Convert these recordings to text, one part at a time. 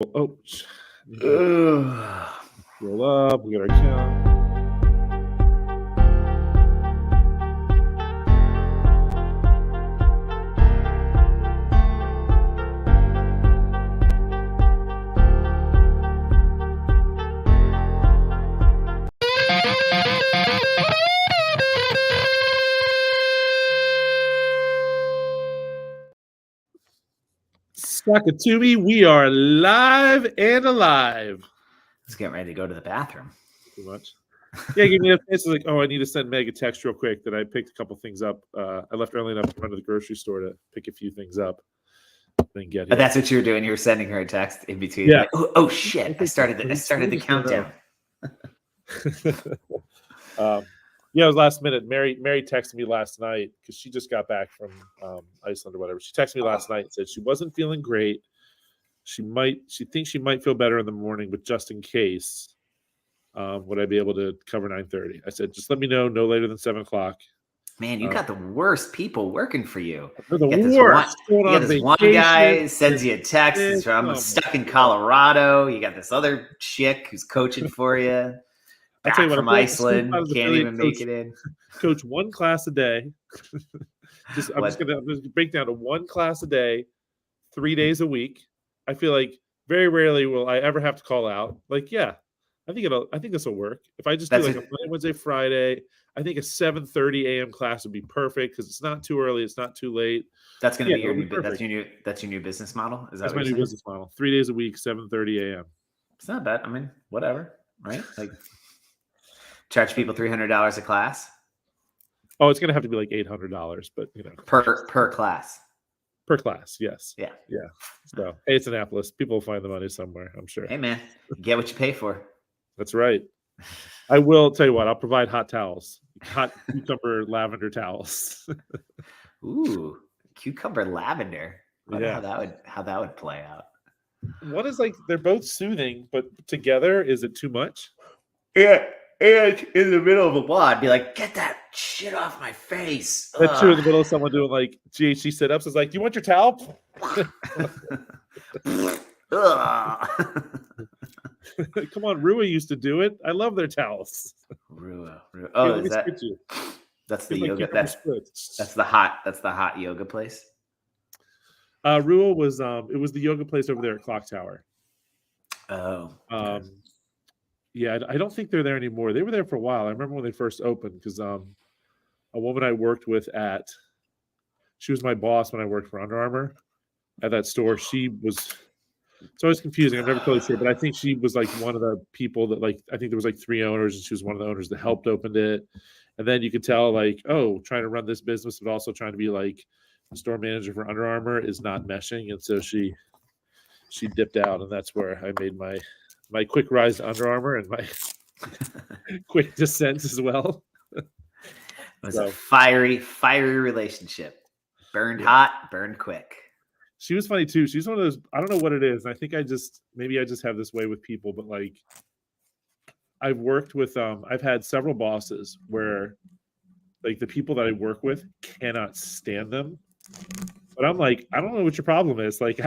Oh, Ugh. roll up. We got our count. Sakatumi, we are live and alive. Let's get ready to go to the bathroom. Too much. Yeah, give me a face. Like, oh, I need to send Meg a text real quick that I picked a couple things up. I left early enough to run to the grocery store to pick a few things up. Then get here. That's what you were doing. You were sending her a text in between. Yeah. Like, oh shit! I started the countdown. Yeah, it was last minute. Mary texted me last night because she just got back from Iceland or whatever. She texted me last night and said she wasn't feeling great. She thinks she might feel better in the morning, but just in case, would I be able to cover 9:30? I said, just let me know no later than 7:00. Man, you got the worst people working for you. They're the You worst. got this one guy sends you a text. And so I'm stuck in Colorado. You got this other chick who's coaching for you. Back from Iceland, can't even make it in. Coach one class a day. I'm just gonna break down to one class a day, 3 days a week. I feel like very rarely will I ever have to call out. Like, yeah, I think this will work. If I just do like a Monday, Wednesday, Friday, I think a 7:30 a.m. class would be perfect because it's not too early, it's not too late. That's gonna be your new business model. Is that that's my new business model? 3 days a week, 7:30 a.m. It's not bad. I mean, whatever, right? Like, charge people $300 a class. Oh, it's gonna have to be like $800, but per class. Per class, yes. Yeah. So, hey, it's Annapolis. People will find the money somewhere, I'm sure. Hey, man, you get what you pay for. That's right. I will tell you what. I'll provide hot towels, hot cucumber lavender towels. Ooh, cucumber lavender. I wonder how that would play out. One is like they're both soothing, but together, is it too much? Yeah. And in the middle of a wall, I'd be like, get that shit off my face. That's true. In the middle of someone doing like GHC sit-ups, it's like, do you want your towel? Come on, Rua used to do it. I love their towels. Rua. Oh, that's the yoga. That's the hot yoga place. Rua was it was the yoga place over there at Clock Tower. Oh. Yeah, I don't think they're there anymore. They were there for a while. I remember when they first opened because a woman I worked with she was my boss when I worked for Under Armour at that store. It's always confusing. I'm never totally sure, but I think she was like one of the people that I think there was like 3 owners and she was one of the owners that helped open it. And then you could tell like, oh, trying to run this business, but also trying to be like a store manager for Under Armour is not meshing. And so she dipped out, and that's where I made my quick rise to Under Armour and my quick descent as well. It was a fiery relationship. Burned hot, burned quick. She was funny too. She's one of those, I don't know what it is. I think I just have this way with people, but like I've worked with, I've had several bosses where like the people that I work with cannot stand them. But I'm like, I don't know what your problem is. Like,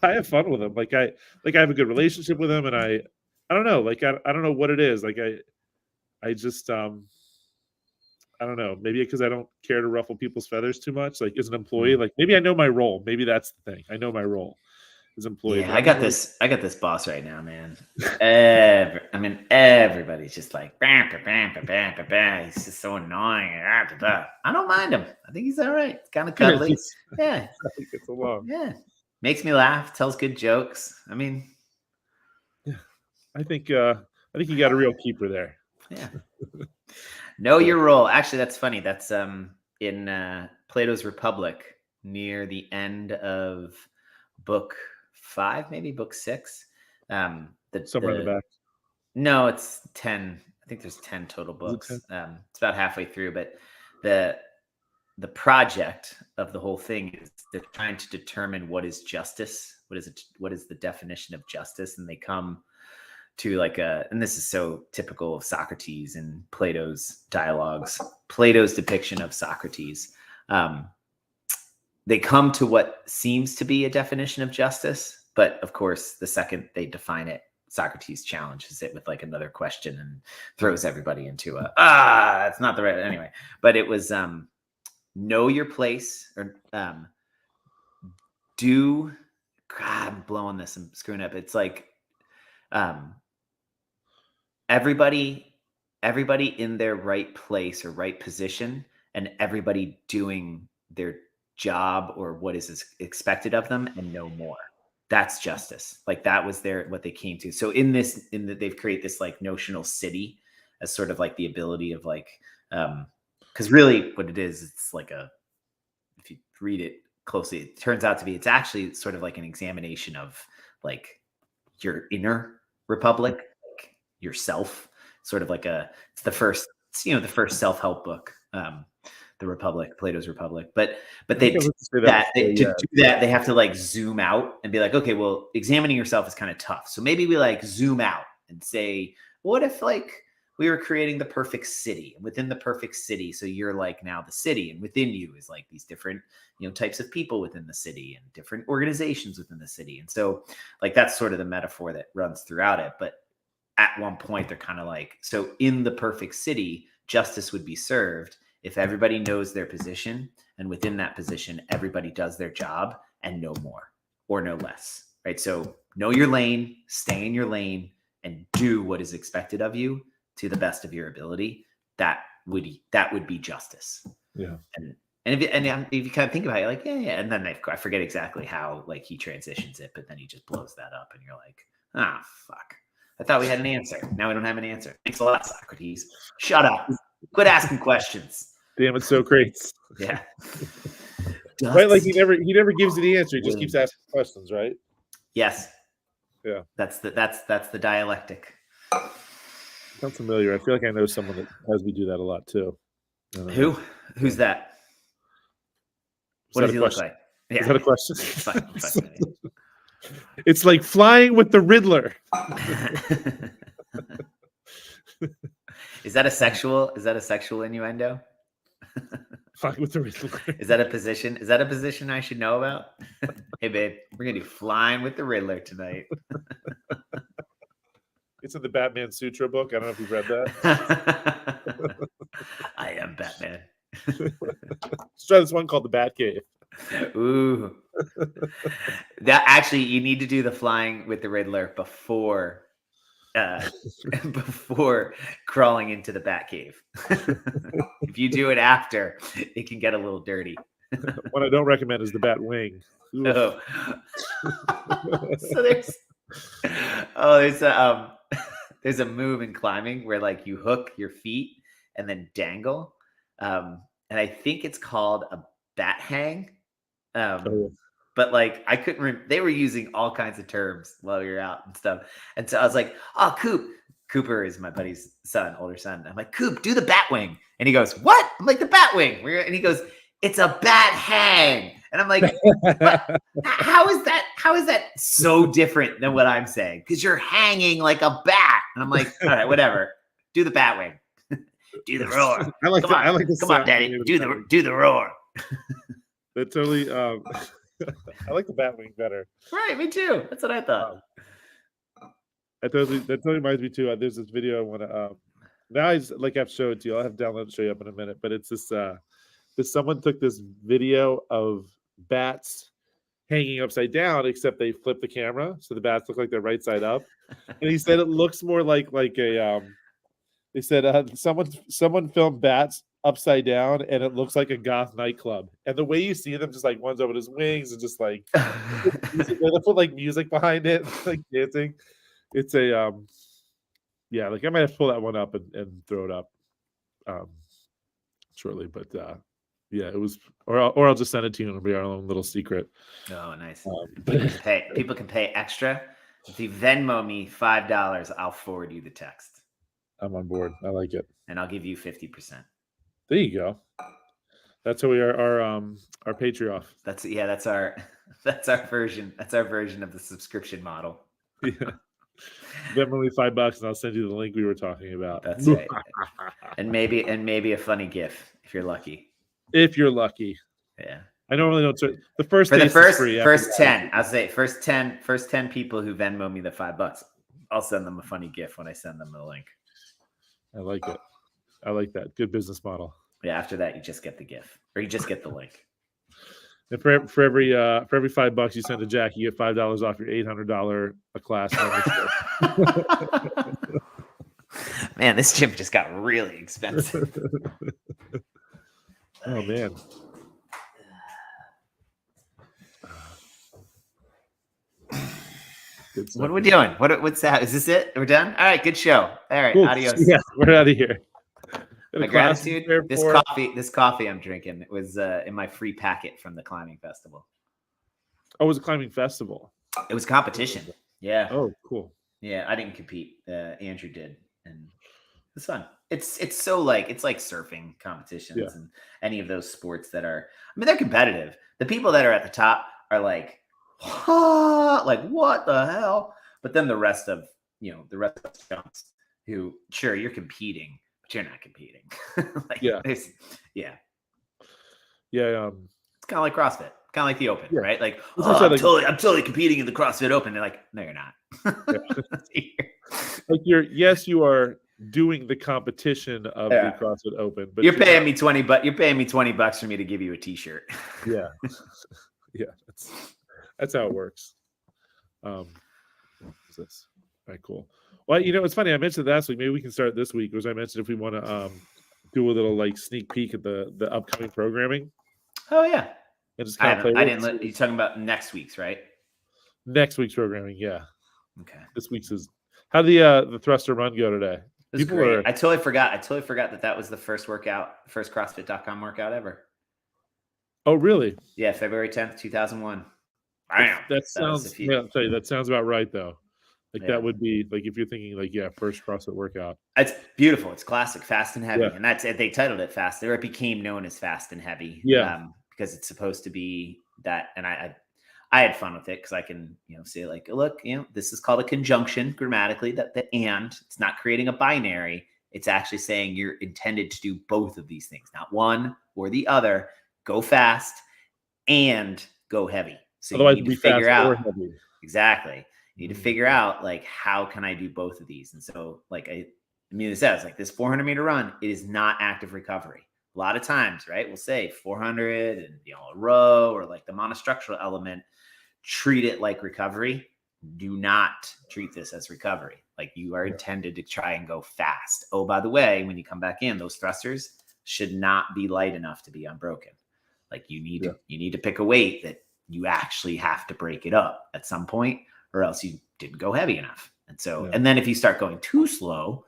I have fun with them. Like, I have a good relationship with them, and I don't know. Like, I don't know what it is. Like, I just, I don't know. Maybe because I don't care to ruffle people's feathers too much. Like, as an employee, like maybe I know my role. Maybe that's the thing. I know my role as employee. Yeah, I got this boss right now, man. Everybody's just like, he's just so annoying. I don't mind him. I think he's all right. It's kind of cuddly. Yeah. It's a long. Yeah. Makes me laugh. Tells good jokes. I mean, yeah. I think you got a real keeper there. Yeah. Know your role. Actually, that's funny. That's in Plato's Republic near the end of book 5, maybe book 6. Somewhere in the back. No, it's 10. I think there's 10 total books. It's about halfway through, but the project of the whole thing is they're trying to determine what is justice. What is the definition of justice? And they come to and this is so typical of Socrates and Plato's dialogues, Plato's depiction of Socrates. They come to what seems to be a definition of justice, But of course, the second they define it, Socrates challenges it with like another question and throws everybody into that's not the right anyway. But it was know your place, or do. God, I'm blowing this. I'm screwing up. It's like everybody in their right place or right position, and everybody doing their job or what is expected of them, and no more. That's justice. Like that was what they came to. So they've created this like notional city as sort of like the ability of like, because really what it is, it's like if you read it closely, it turns out to be, it's actually sort of like an examination of like your inner republic, like yourself, sort of like it's the first self-help book, the Republic, Plato's Republic. But they to do that, they have to like zoom out and be like, okay, well, examining yourself is kind of tough. So maybe we like zoom out and say, what if like we were creating the perfect city, and within the perfect city, so you're like now the city, and within you is like these different, types of people within the city and different organizations within the city. And so like that's sort of the metaphor that runs throughout it. But at one point they're kind of like, so in the perfect city, justice would be served if everybody knows their position, and within that position, everybody does their job and no more or no less, right? So know your lane, stay in your lane, and do what is expected of you to the best of your ability. That would be justice. Yeah. And if you kind of think about it, like, yeah. And then I forget exactly how like he transitions it, but then he just blows that up and you're like, fuck. I thought we had an answer. Now we don't have an answer. Thanks a lot, Socrates. Shut up. Quit asking questions. Damn it, Socrates. Yeah. Right, like he never gives you the answer. He just keeps asking questions, right? Yes. Yeah. That's the dialectic. Sounds familiar. I feel like I know someone that has me do that a lot too. Who? Who's that? What does he look like? Yeah. Is that a question? It's fine. It's like flying with the Riddler. Is that a sexual innuendo? Flying with the Riddler. Is that a position I should know about? Hey babe, we're gonna do flying with the Riddler tonight. It's in the Batman Sutra book. I don't know if you've read that. I am Batman. Let's try this one called the Batcave. Ooh. That actually, you need to do the flying with the Riddler before crawling into the Batcave. If you do it after, it can get a little dirty. What I don't recommend is the Bat Wing. Oh. So there's a move in climbing where like you hook your feet and then dangle, and I think it's called a bat hang. But like I couldn't they were using all kinds of terms while we were out and stuff, and so I was like, oh, Cooper is my buddy's older son. I'm like, Coop, do the bat wing. And he goes, what? I'm like, the bat wing. And he goes, it's a bat hang. And I'm like, what? How is that so different than what I'm saying? Because you're hanging like a bat. And I'm like, all right, whatever. Do the bat wing. Do the roar. Come on, Daddy. Do the roar. That totally. I like the bat wing better. Right, me too. That's what I thought. That totally reminds me too. There's this video I want to. Now I've showed it to you. I'll have download and show you up in a minute. But it's this. Someone took this video of bats hanging upside down, except they flip the camera so the bats look like they're right side up. And he said it looks more like a. They said someone filmed bats upside down, and it looks like a goth nightclub. And the way you see them, just like one's over his wings and just like they put like music behind it, like dancing. It's a yeah, like I might have to pull that one up and throw it up shortly. But yeah, it was, or I'll just send it to you and it'll be our own little secret. Oh, nice. People can pay extra. If you Venmo me $5, I'll forward you the text. I'm on board. I like it. And I'll give you 50%. There you go. That's how we are our Patreon. That's our version. That's our version of the subscription model. Yeah. Venmo me $5 and I'll send you the link we were talking about. That's right. and maybe a funny GIF if you're lucky. If you're lucky. Yeah. I normally don't. The first For the taste is free. first 10, I'll say first 10 people who Venmo me the $5, I'll send them a funny gift when I send them the link. I like it. I like that. Good business model. Yeah. After that, you just get the gift, or you just get the link. And for every $5 you send to Jack, you get $5 off your $800 a class membership. Man, this gym just got really expensive. Oh man. What are we doing? What's that? Is this it? We're done? All right, good show. All right, cool. Adios. Yeah, we're out of here. My gratitude. This coffee I'm drinking was in my free packet from the climbing festival. Oh, it was a climbing festival. It was competition. Yeah. Oh, cool. Yeah, I didn't compete. Andrew did, and it was fun. It's so like it's like surfing competitions and any of those sports that are. I mean, they're competitive. The people that are at the top are like what the hell? But then the rest of the jumps who sure you're competing, but you're not competing. It's kind of like CrossFit, kind of like the Open, right? Like, I'm totally competing in the CrossFit Open. They're like, no, you're not. Like you are doing the competition of the CrossFit Open, but you're paying me $20, but you're paying me $20 for me to give you a t-shirt. Yeah. Yeah. That's how it works. What is this? All right, cool. Well, it's funny. I mentioned last week. Maybe we can start this week. As I mentioned, if we want to do a little like sneak peek at the upcoming programming. Oh yeah. And just kind of play. You're talking about next week's, right? Next week's programming, yeah. Okay. This week's is how did the thruster run go today? It was great. I totally forgot that was the first CrossFit.com workout ever. Oh, really? Yeah, February 10th, 2001. Bam. That sounds. I'll tell you, that sounds about right though. Like that would be like if you're thinking like first CrossFit workout. It's beautiful. It's classic, fast and heavy, and that's they titled it fast. Or it became known as fast and heavy. Yeah. Because it's supposed to be that, and I had fun with it because I can say like, look, this is called a conjunction grammatically. That the and it's not creating a binary. It's actually saying you're intended to do both of these things, not one or the other. Go fast and go heavy. So otherwise, you need to figure out exactly. You need to figure out like how can I do both of these? And so like it says like this 400-meter run, it is not active recovery. A lot of times, right? We'll say 400 and a row or like the monostructural element. Treat it like recovery. Do not treat this as recovery. Like you are intended to try and go fast. Oh, by the way, when you come back in, those thrusters should not be light enough to be unbroken. Like you need to pick a weight that you actually have to break it up at some point, or else you didn't go heavy enough. And so, and then if you start going too slow,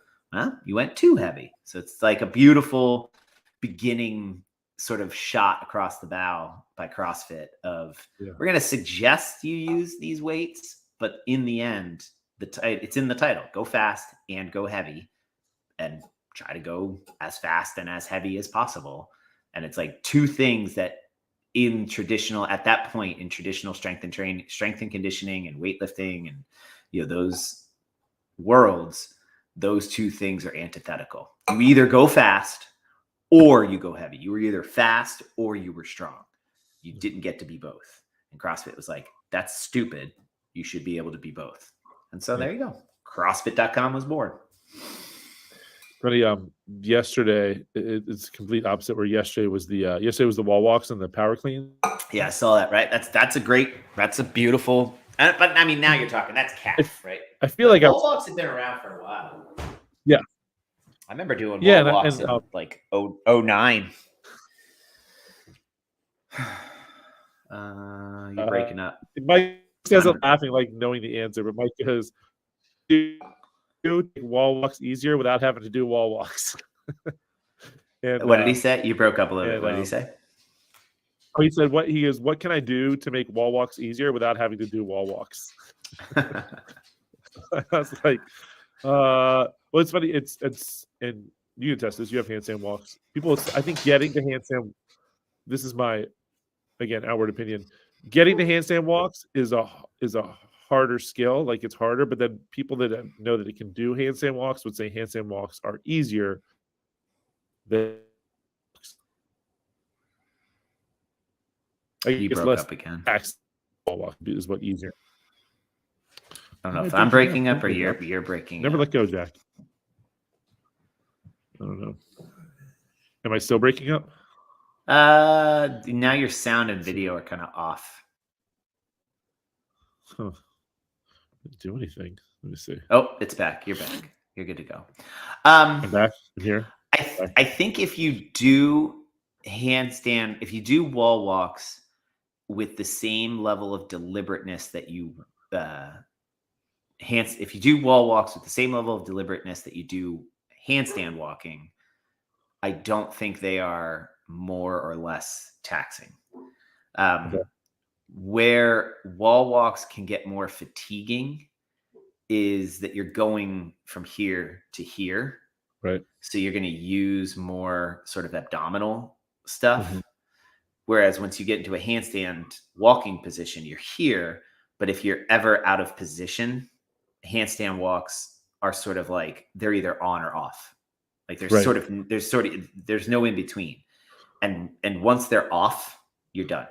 you went too heavy. So it's like a beautiful beginning sort of shot across the bow by CrossFit of we're going to suggest you use these weights, but in the end, it's in the title, go fast and go heavy and try to go as fast and as heavy as possible. And it's like two things that at that point in traditional strength and conditioning and weightlifting and, those worlds, those two things are antithetical. You either go fast or you go heavy. You were either fast or you were strong. You didn't get to be both. And CrossFit was like, that's stupid. You should be able to be both. And so there you go. CrossFit.com was born. Funny, yesterday it's complete opposite. Where yesterday was the wall walks and the power clean. Yeah, I saw that. Right, that's a beautiful. But I mean, now you're talking. That's calf, right? I feel like wall walks have been around for a while. Yeah, I remember doing wall walks in like 09. You're breaking up. Mike isn't laughing like knowing the answer, but Mike goes, do wall walks easier without having to do wall walks. And, what did he say? You broke up a little bit. What did he say? Oh, he said, what can I do to make wall walks easier without having to do wall walks? I was like, well, it's funny. It's and you can test this. You have handstand walks. People, I think getting to handstand, this is my, again, outward opinion. Getting to handstand walks is a harder skill. Like it's harder, but then people that know that it can do handstand walks would say handstand walks are easier than. I You guess broke less up again. tax wall walk is what easier. I don't know Am I if I'm breaking up or Breaking you're breaking Never up. let go, Jack. I don't know. Am I still breaking up? Now your sound and video are kind of off. Huh. Didn't do anything. Let me see. Oh, it's back. You're back. You're good to go. I'm back. I'm here. I think if you do handstand, if you do wall walks with the same level of deliberateness that you if you do wall walks with the same level of deliberateness that you do handstand walking, I don't think they are more or less taxing. Okay. Where wall walks can get more fatiguing is that you're going from here to here. Right. So you're going to use more sort of abdominal stuff. Mhm. Whereas once you get into a handstand walking position, you're here. But if you're ever out of position, handstand walks are sort of like they're either on or off. Like there's Right. there's no in between. And once they're off, you're done.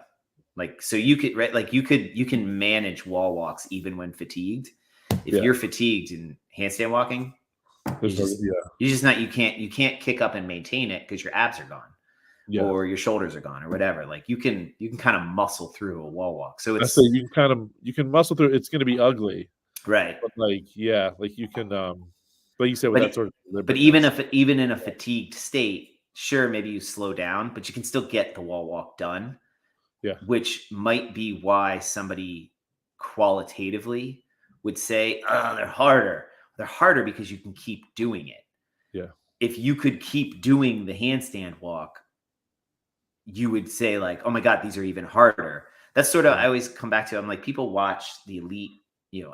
Like so you could you can manage wall walks even when fatigued. If Yeah. you're fatigued in handstand walking, you can't kick up and maintain it because your abs are gone. Yeah. Or your shoulders are gone or whatever. Like you can kind of muscle through a wall walk. So I it's say you can muscle through. It's going to be ugly, right. but like you can like you said with that sort of But deliberateness. even in a fatigued state, sure, maybe you slow down, but you can still get the wall walk done. Yeah. Which might be why somebody qualitatively would say, "Oh, they're harder." They're harder because you can keep doing it. Yeah. If you could keep doing the handstand walk, you would say like, "Oh my God, these are even harder." That's sort of, I always come back to, I'm like, people watch the elite,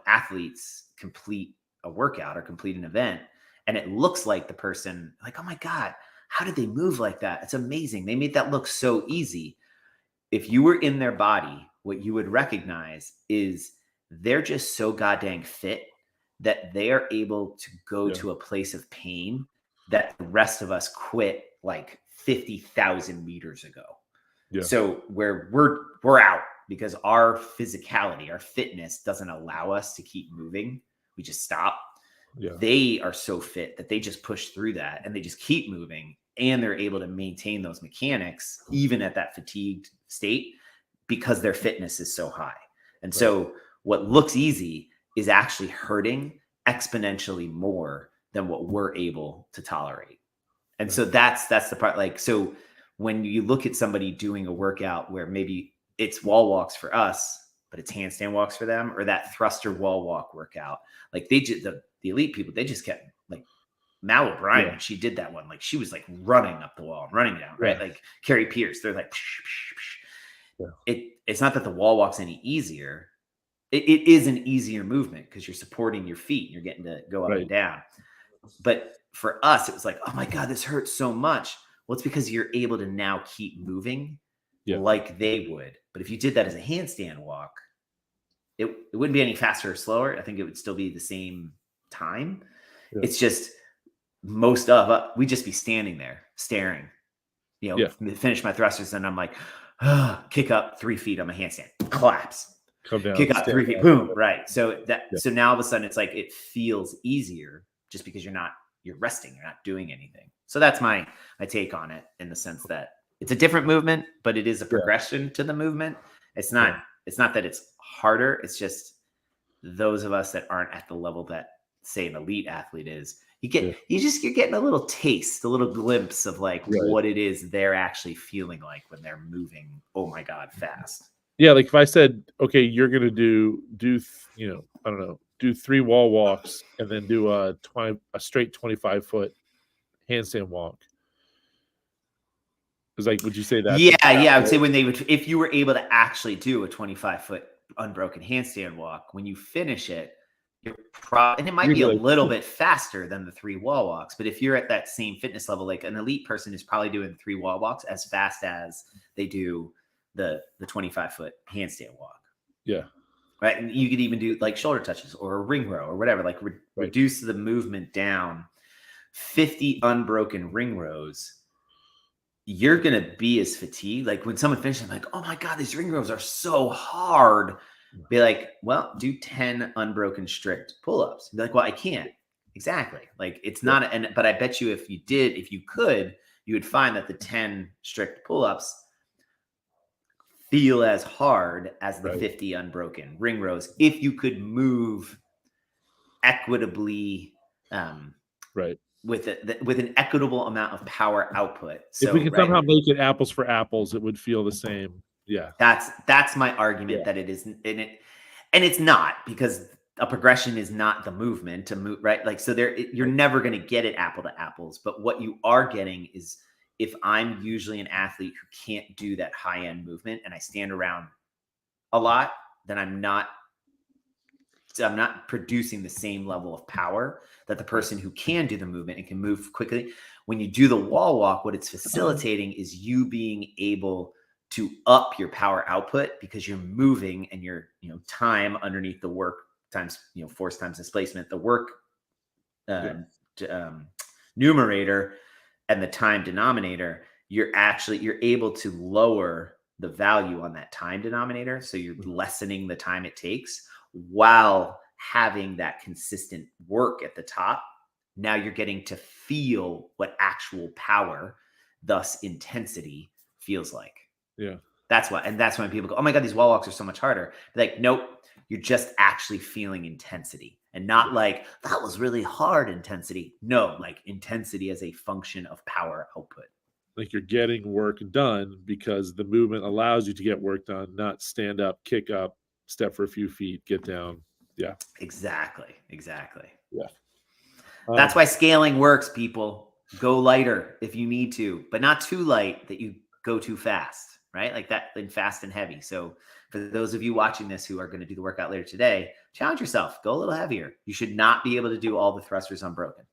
athletes complete a workout or complete an event. And it looks like the person like, "Oh my God, how did they move like that? It's amazing. They made that look so easy." If you were in their body, what you would recognize is they're just so goddamn fit that they are able to go to a place of pain that the rest of us quit like 50,000 meters ago. Yeah. So where we're out because our physicality, our fitness doesn't allow us to keep moving. We just stop. Yeah. They are so fit that they just push through that and they just keep moving, and they're able to maintain those mechanics even at that fatigued state because their fitness is so high. And so what looks easy is actually hurting exponentially more than what we're able to tolerate. And so that's the part. Like, so when you look at somebody doing a workout where maybe it's wall walks for us, but it's handstand walks for them, or that thruster wall walk workout, like they just, the elite people, they just kept like Mal O'Brien, when she did that one, like she was like running up the wall, running down, right? Like Carrie Pierce, they're like, psh, psh, psh. It's not that the wall walk's any easier. It is an easier movement because you're supporting your feet and you're getting to go up and down. But for us, it was like, "Oh my God, this hurts so much." Well, it's because you're able to now keep moving like they would. But if you did that as a handstand walk, it wouldn't be any faster or slower. I think it would still be the same time. Yeah. It's just most of us, we'd just be standing there staring, finish my thrusters. And I'm like, kick up 3 feet on my handstand, collapse, come down, kick up 3 feet, boom. Right. So so now all of a sudden it's like, it feels easier just because you're resting, you're not doing anything. So that's my take on it, in the sense that it's a different movement, but it is a progression to the movement. It's not that it's harder. It's just those of us that aren't at the level that, say, an elite athlete is, you're getting a little taste, a little glimpse of like what it is they're actually feeling like when they're moving, oh my God, fast. Yeah, like if I said, okay, you're gonna do I don't know, do 3 wall walks and then do a straight 25-foot handstand walk. It's like, would you say that? Yeah, I would say if you were able to actually do a 25-foot unbroken handstand walk, when you finish it, and it might be a little bit faster than the 3 wall walks, but if you're at that same fitness level, like an elite person is probably doing 3 wall walks as fast as they do the 25-foot handstand walk. Yeah. Right. And you could even do like shoulder touches or a ring row or whatever, like reduce the movement down. 50 unbroken ring rows you're going to be as fatigued. Like when someone finishes, I'm like, oh my God, these ring rows are so hard. Be like, well, do 10 unbroken strict pull-ups. Be like, well, I can't. Exactly. Like it's not, but I bet you if you could, you would find that the 10 strict pull-ups feel as hard as the 50 unbroken ring rows if you could move equitably, with an equitable amount of power output. So if we can somehow make it apples for apples, it would feel the same. Yeah, that's my argument that it isn't, and it's not, because a progression is not the movement to move, right? Like, so you're never going to get it apple to apples, but what you are getting is, if I'm usually an athlete who can't do that high end movement and I stand around a lot, then I'm not producing the same level of power that the person who can do the movement and can move quickly. When you do the wall walk, what it's facilitating is you being able to up your power output, because you're moving and your time underneath the work times force times displacement, the work numerator and the time denominator, you're able to lower the value on that time denominator. So you're lessening the time it takes while having that consistent work at the top. Now you're getting to feel what actual power, thus intensity, feels like. Yeah. That's why. And that's when people go, oh my God, these wall walks are so much harder. Like, nope, you're just actually feeling intensity, and not like that was really hard intensity. No, like intensity as a function of power output. Like you're getting work done because the movement allows you to get work done, not stand up, kick up, step for a few feet, get down. Yeah. Exactly. Yeah. That's why scaling works, people. Go lighter if you need to, but not too light that you go too fast, right? Like that, and fast and heavy. So for those of you watching this who are going to do the workout later today, challenge yourself. Go a little heavier. You should not be able to do all the thrusters unbroken.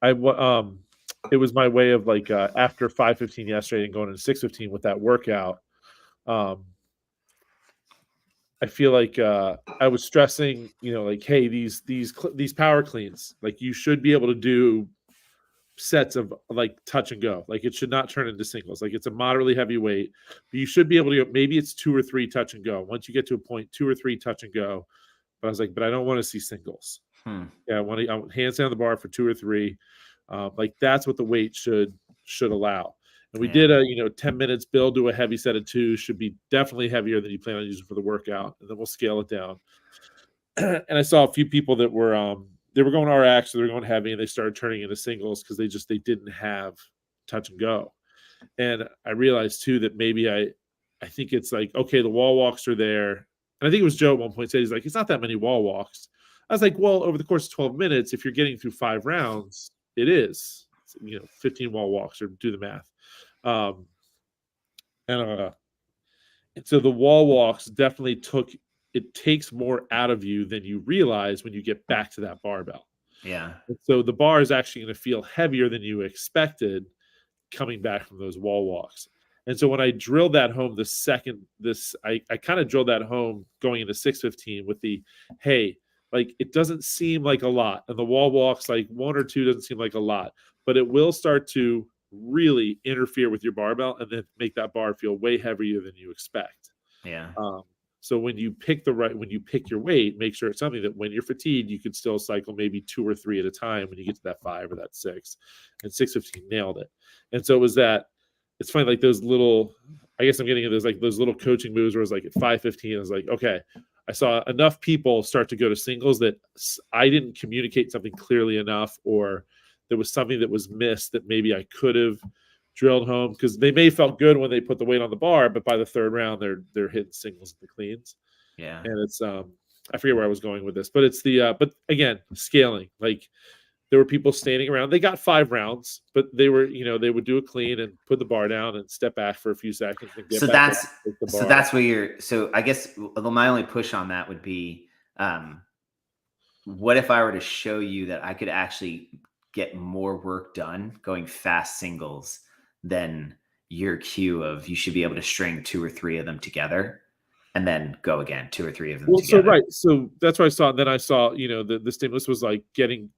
It was my way of like after 5:15 yesterday and going into 6:15 with that workout. I feel like I was stressing, like, hey, these power cleans, like you should be able to do sets of like touch and go. Like it should not turn into singles. Like it's a moderately heavy weight, but you should be able to. Maybe it's 2 or 3 touch and go. Once you get to a point, 2 or 3 touch and go. But I was like, but I don't want to see singles. Yeah, I want handstand on the bar for 2 or 3. Like that's what the weight should allow. And we did a 10 minutes build to a heavy set of 2, should be definitely heavier than you plan on using for the workout, and then we'll scale it down. And I saw a few people that were they were going RX, so they were going heavy, and they started turning into singles because they didn't have touch and go. And I realized too that maybe I think it's like, okay, the wall walks are there. And I think it was Joe at one point said, he's like, it's not that many wall walks. I was like, well, over the course of 12 minutes, if you're getting through 5 rounds, it is 15 wall walks, or do the math. And so the wall walks definitely takes more out of you than you realize when you get back to that barbell. Yeah. And so the bar is actually going to feel heavier than you expected coming back from those wall walks. And so when I drilled that home I kind of drilled that home going into 6:15 with the, hey, like it doesn't seem like a lot. And the wall walks, like 1 or 2 doesn't seem like a lot, but it will start to really interfere with your barbell and then make that bar feel way heavier than you expect. Yeah. So when you pick your weight, make sure it's something that when you're fatigued, you can still cycle maybe 2 or 3 at a time when you get to that 5 or that 6. And 6:15 nailed it. And so it was that. It's funny, like those little. I guess I'm getting into those little coaching moves where it was like at 5:15, I was like, okay, I saw enough people start to go to singles that I didn't communicate something clearly enough, or there was something that was missed that maybe I could have drilled home, because they may have felt good when they put the weight on the bar, but by the 3rd round they're hitting singles and the cleans. Yeah. And it's I forget where I was going with this, but it's the but again, scaling. Like there were people standing around. They got 5 rounds, but they were, they would do a clean and put the bar down and step back for a few seconds. And get that's where you're. So I guess my only push on that would be, what if I were to show you that I could actually get more work done going fast singles than your cue of you should be able to string 2 or 3 of them together. and then go again, 2 or 3 of them Well, together. so that's what I saw. And then I saw, the stimulus was like getting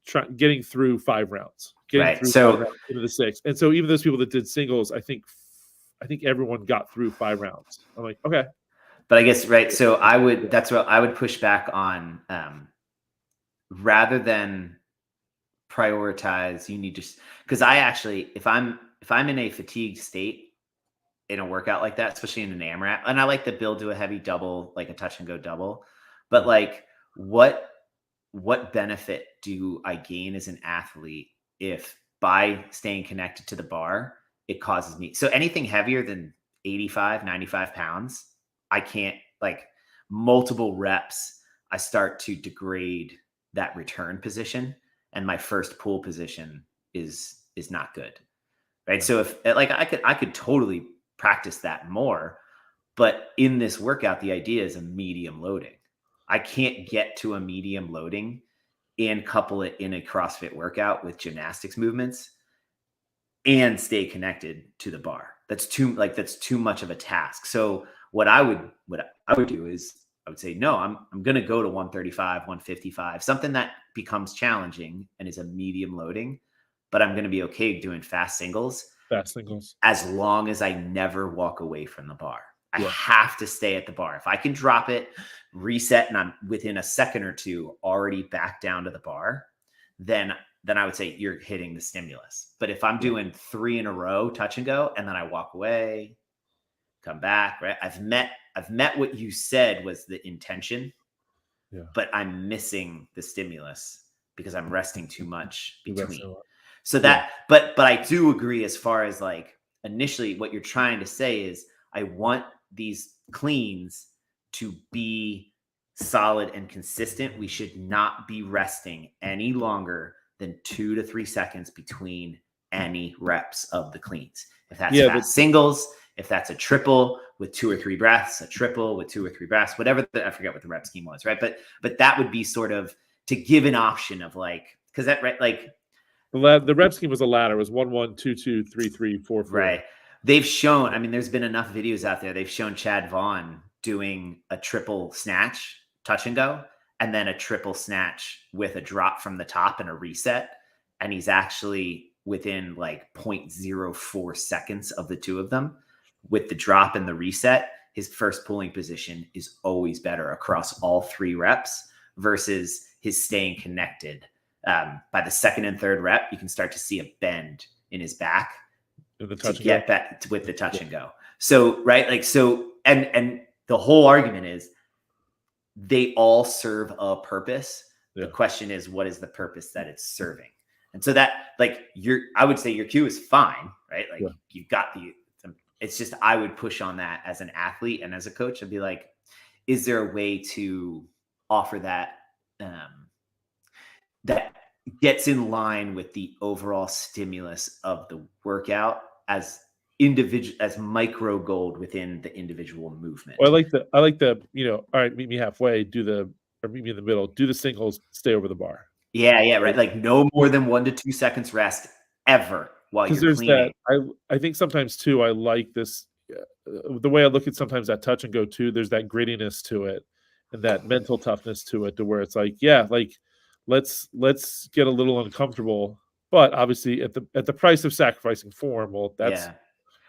through 5 rounds, Right. through So 5 rounds into the 6. And so even those people that did singles, I think everyone got through 5 rounds. I'm like, okay. But I guess, right. So that's what I would push back on. Rather than prioritize, you need to, because I actually, if I'm in a fatigued state in a workout like that, especially in an AMRAP, and I like to build to a heavy double, like a touch and go double, but like what benefit do I gain as an athlete if by staying connected to the bar, it causes me, so anything heavier than 85, 95 pounds, I can't, like multiple reps, I start to degrade that return position, and my first pull position is not good. Right. So if like I could totally practice that more, but in this workout, the idea is a medium loading. I can't get to a medium loading and couple it in a CrossFit workout with gymnastics movements and stay connected to the bar. That's too much of a task. So what I would do is I would say, no, I'm going to go to 135, 155, something that becomes challenging and is a medium loading, but I'm going to be okay doing fast singles as long as I never walk away from the bar. I have to stay at the bar. If I can drop it, reset, and I'm within a second or two already back down to the bar, then I would say you're hitting the stimulus. But if I'm doing 3 in a row, touch and go, and then I walk away, come back, right? I've met what you said was the intention, but I'm missing the stimulus because I'm resting too much between. So that, but I do agree as far as like initially what you're trying to say is I want these cleans to be solid and consistent. We should not be resting any longer than 2 to 3 seconds between any reps of the cleans. If that's fast singles, if that's a triple with 2 or 3 breaths, a triple with 2 or 3 breaths, whatever, I forget what the rep scheme was, right? But that would be sort of to give an option of like, because that, right, like, the rep scheme was a ladder. It was 1, 1, 2, 2, 3, 3, 4, 4. Right. They've shown, I mean, there's been enough videos out there. They've shown Chad Vaughn doing a triple snatch, touch and go, and then a triple snatch with a drop from the top and a reset. And he's actually within like 0.04 seconds of the two of them with the drop and the reset. His first pulling position is always better across all 3 reps versus his staying connected. By the second and third rep, you can start to see a bend in his back to get back with the touch and go. So, right. Like, so, and the whole argument is they all serve a purpose. The question is, what is the purpose that it's serving? And so that, like, I would say your cue is fine, right? Like you've got it's just, I would push on that as an athlete and as a coach and be like, is there a way to offer that, that gets in line with the overall stimulus of the workout as micro gold within the individual movement. Well, I like the, all right, meet me halfway, or meet me in the middle, do the singles, stay over the bar. Yeah, right. Like no more than 1 to 2 seconds rest ever while you're cleaning. I think sometimes too, I like this, the way I look at sometimes that touch and go too, there's that grittiness to it and that mental toughness to it, to where it's like, let's get a little uncomfortable, but obviously at the price of sacrificing form. Well,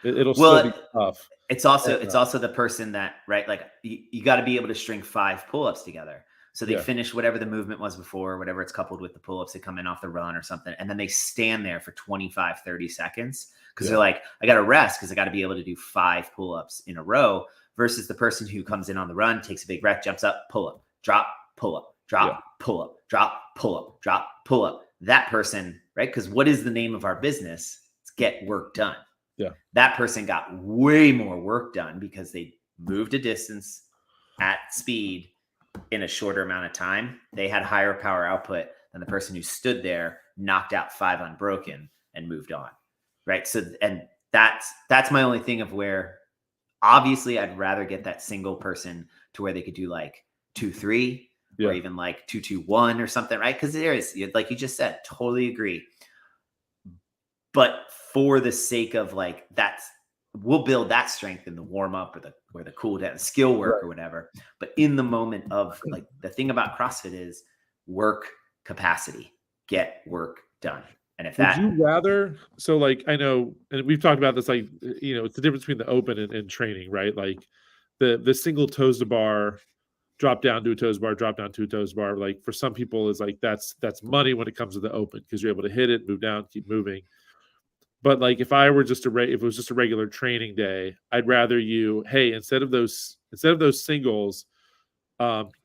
it'll still be tough. It's also the person that, right, like you got to be able to string 5 pull-ups together. So they finish whatever the movement was before, whatever it's coupled with the pull-ups, they come in off the run or something, and then they stand there for 25, 30 seconds because they're like, I got to rest because I got to be able to do 5 pull-ups in a row, versus the person who comes in on the run, takes a big breath, jumps up, pull-up, drop, pull-up, drop, pull-up, drop, pull-up, drop, pull-up. That person, right? Because what is the name of our business? It's get work done. Yeah. That person got way more work done because they moved a distance at speed in a shorter amount of time. They had higher power output than the person who stood there, knocked out 5 unbroken and moved on. Right. So, and that's my only thing of where obviously I'd rather get that single person to where they could do like 2-3 or even like 2-2-1 or something. Right. Because there is, like you just said, totally agree. But for the sake of like, that's we'll build that strength in the warm up or the cool down, skill work or whatever. But in the moment of like, the thing about CrossFit is work capacity, get work done. And if would you rather, so like, I know, and we've talked about this, like, it's the difference between the open and training, right? Like the single toes to bar, drop down to a toes bar, drop down to a toes bar. Like for some people is like, that's money when it comes to the open, because you're able to hit it, move down, keep moving. But like, if I were just if it was just a regular training day, I'd rather you, hey, instead of those singles,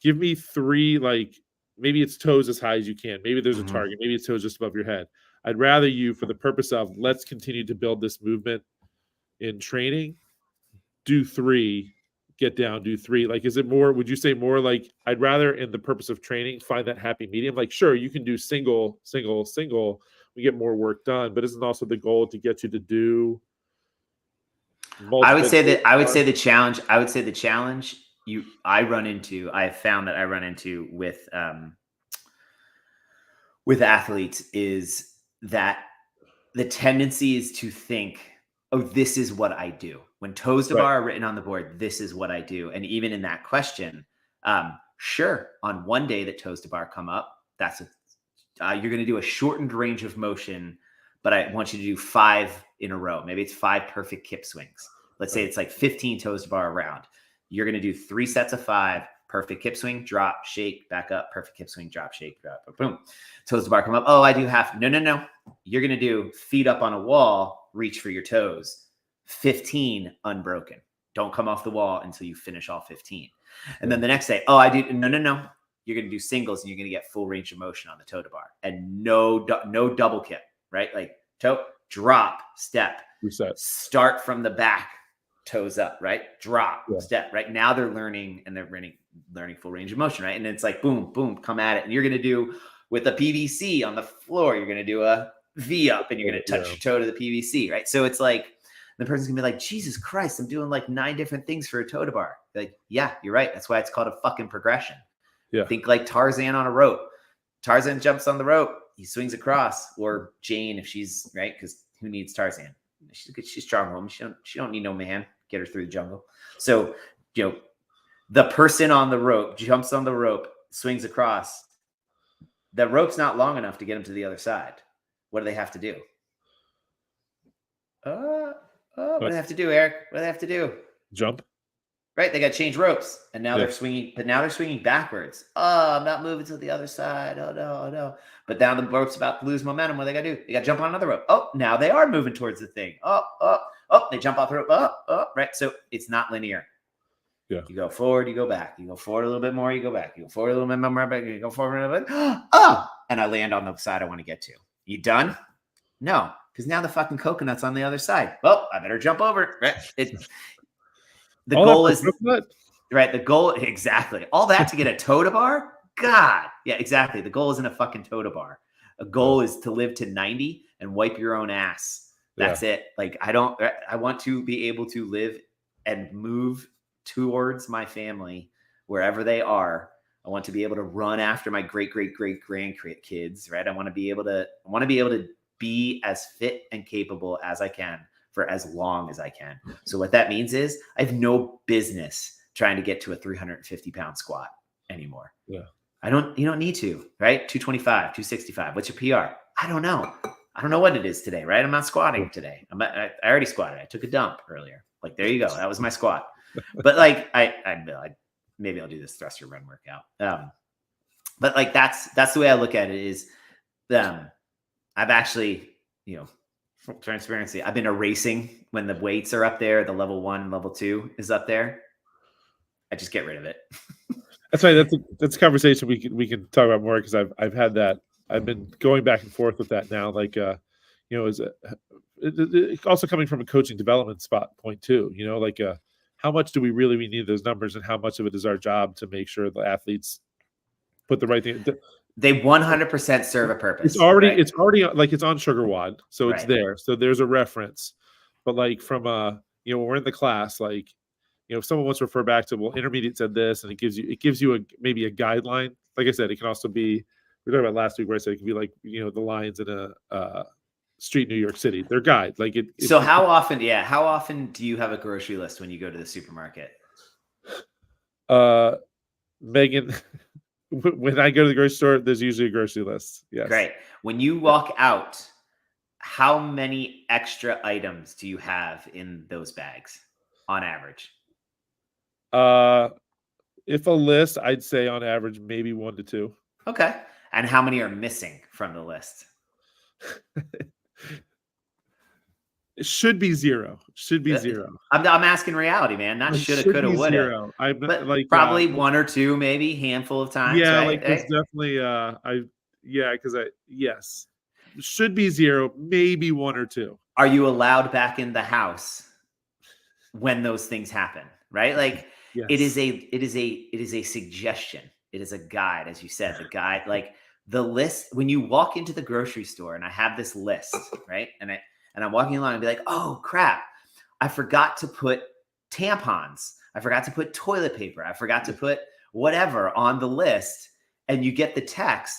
give me 3, like maybe it's toes as high as you can. Maybe there's a target. Maybe it's toes just above your head. I'd rather you, for the purpose of let's continue to build this movement in training, do 3, get down, do 3. Like, is it more, would you say more like, I'd rather in the purpose of training find that happy medium? Like, sure, you can do single, we get more work done, but isn't also the goal to get you to do multiple? I would say the challenge I have found that I run into with athletes is that the tendency is to think, oh, this is what I do. When toes to bar are written on the board, this is what I do. And even in that question, sure, on one day that toes to bar come up, you're going to do a shortened range of motion, but I want you to do 5 in a row. Maybe it's 5 perfect kip swings. Let's say it's like 15 toes to bar around. You're going to do 3 sets of 5, perfect kip swing, drop, shake, back up, perfect kip swing, drop, shake, drop, boom. Toes to bar come up. Oh, I do half. No. You're going to do feet up on a wall, reach for your toes, 15 unbroken. Don't come off the wall until you finish all 15. And then the next day, oh, I do. No. You're going to do singles and you're going to get full range of motion on the toe to bar and no double kip, right? Like toe, drop, step, reset, start from the back, toes up, right? Drop, step, right? Now they're learning and they're learning full range of motion, right? And it's like, boom, boom, come at it. And you're going to do with a PVC on the floor, you're going to do a V up and you're going to touch your toe to the PVC, right? So it's like, the person's gonna be like, Jesus Christ, I'm doing like 9 different things for a toe to bar. Like, yeah, you're right. That's why it's called a fucking progression. Yeah. Think like Tarzan on a rope. Tarzan jumps on the rope, he swings across, or Jane if she's right, because who needs Tarzan? She's a strong woman. She don't need no man. Get her through the jungle. So, the person on the rope jumps on the rope, swings across. The rope's not long enough to get him to the other side. What do they have to do? What do they have to do, Eric? What do they have to do? Jump. Right, they got to change ropes, and now they're swinging. But now they're swinging backwards. Oh, I'm not moving to the other side. Oh no. But now the rope's about to lose momentum. What do they got to do? They got to jump on another rope. Oh, now they are moving towards the thing. Oh, they jump off the rope. Oh, right. So it's not linear. Yeah. You go forward, you go back. You go forward a little bit more, you go back. You go forward a little bit more, back. You go forward a little bit. Oh, and I land on the side I want to get to. You done? No, because now the fucking coconut's on the other side. Well, I better jump over. Right. The goal is right. The goal, exactly. All that to get a toe to bar. God, yeah, exactly. The goal isn't a fucking toe to bar. A goal is to live to 90 and wipe your own ass. That's it. Like I want to be able to live and move towards my family wherever they are. I want to be able to run after my great grandkids. Right. I want to be able to be as fit and capable as I can for as long as I can. So what that means is I have no business trying to get to a 350-pound squat anymore. Yeah. You don't need to, right? 225, 265. What's your PR? I don't know. I don't know what it is today, right? I'm not squatting today. I already squatted. I took a dump earlier. Like, there you go. That was my squat. But like, I maybe I'll do this thruster run workout. But like, that's the way I look at it is, I've actually, for transparency, I've been erasing when the weights are up there, the level 1 and level 2 is up there. I just get rid of it. That's right. That's a conversation we can talk about more, because I've had that. I've been going back and forth with that now. Like, it's also coming from a coaching development point too. Like, how much do we really need those numbers, and how much of it is our job to make sure the athletes put the right thing. They 100% serve a purpose. It's already like it's on SugarWOD, so it's there. So there's a reference. But like from when we're in the class, like, if someone wants to refer back to, well, intermediate said this, and it gives you maybe a guideline. Like I said, it can also be, we talked about last week where I said it can be like, the lines in a street New York City. They're guide. Like it. So how often do you have a grocery list when you go to the supermarket? Megan, when I go to the grocery store, there's usually a grocery list. Yes. Great. When you walk out, how many extra items do you have in those bags on average? If a list, I'd say on average, maybe 1 to 2. Okay. And how many are missing from the list? It should be 0. Should be 0. I'm asking reality, man. Not shoulda, coulda, woulda. 0. I'm but like probably 1 or 2, maybe handful of times. Yeah, right? like there's definitely yes, should be 0, maybe 1 or 2. Are you allowed back in the house when those things happen? Right? Like yes. it is a suggestion. It is a guide, as you said. The guide, like the list. When you walk into the grocery store, and I have this list, right? And I'm walking along and be like, oh crap, I forgot to put tampons. I forgot to put toilet paper. I forgot to put whatever on the list. And you get the text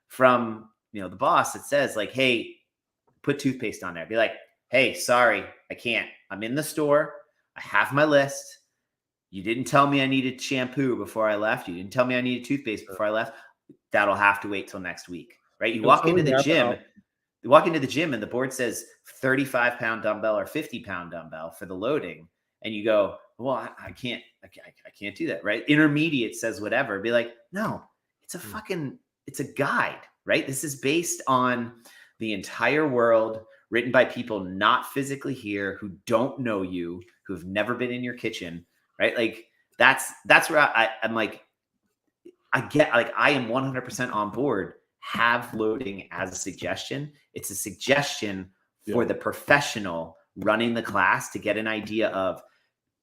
from, the boss that says like, hey, put toothpaste on there. Be like, hey, sorry, I can't. I'm in the store. I have my list. You didn't tell me I needed shampoo before I left. You didn't tell me I needed toothpaste before I left. That'll have to wait till next week, right? You walk into the gym. You walk into the gym and the board says 35-pound dumbbell or 50-pound dumbbell for the loading. And you go, well, I can't do that, right? Intermediate says whatever. Be like, no, it's a guide, right? This is based on the entire world, written by people not physically here, who don't know you, who have never been in your kitchen, right? Like that's where I'm like, I am 100% on board. Have loading as a suggestion. It's a suggestion for the professional running the class to get an idea of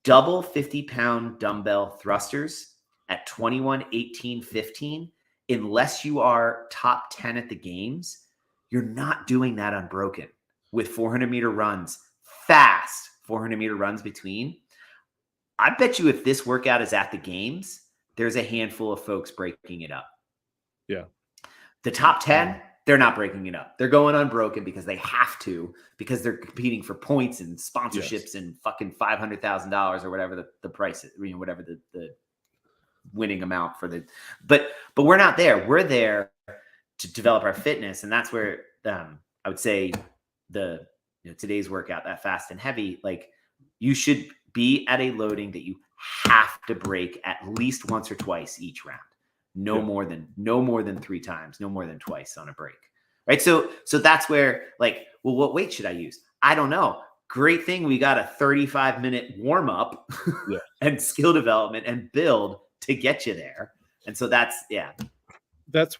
double 50-pound dumbbell thrusters at 21, 18, 15. Unless you are top 10 at the games, you're not doing that unbroken with 400-meter runs, fast 400-meter runs between. I bet you if this workout is at the games, there's a handful of folks breaking it up. Yeah. The top 10, they're not breaking it up. They're going unbroken because they have to, because they're competing for points and sponsorships and fucking $500,000 or whatever the price is, whatever the winning amount for the, but we're not there. We're there to develop our fitness. And that's where I would say today's workout, that fast and heavy, like you should be at a loading that you have to break at least once or twice each round. No more than 3 times, no more than twice on a break. Right. So that's where like, well, what weight should I use? I don't know. Great thing. We got a 35-minute warm up and skill development and build to get you there. And so that's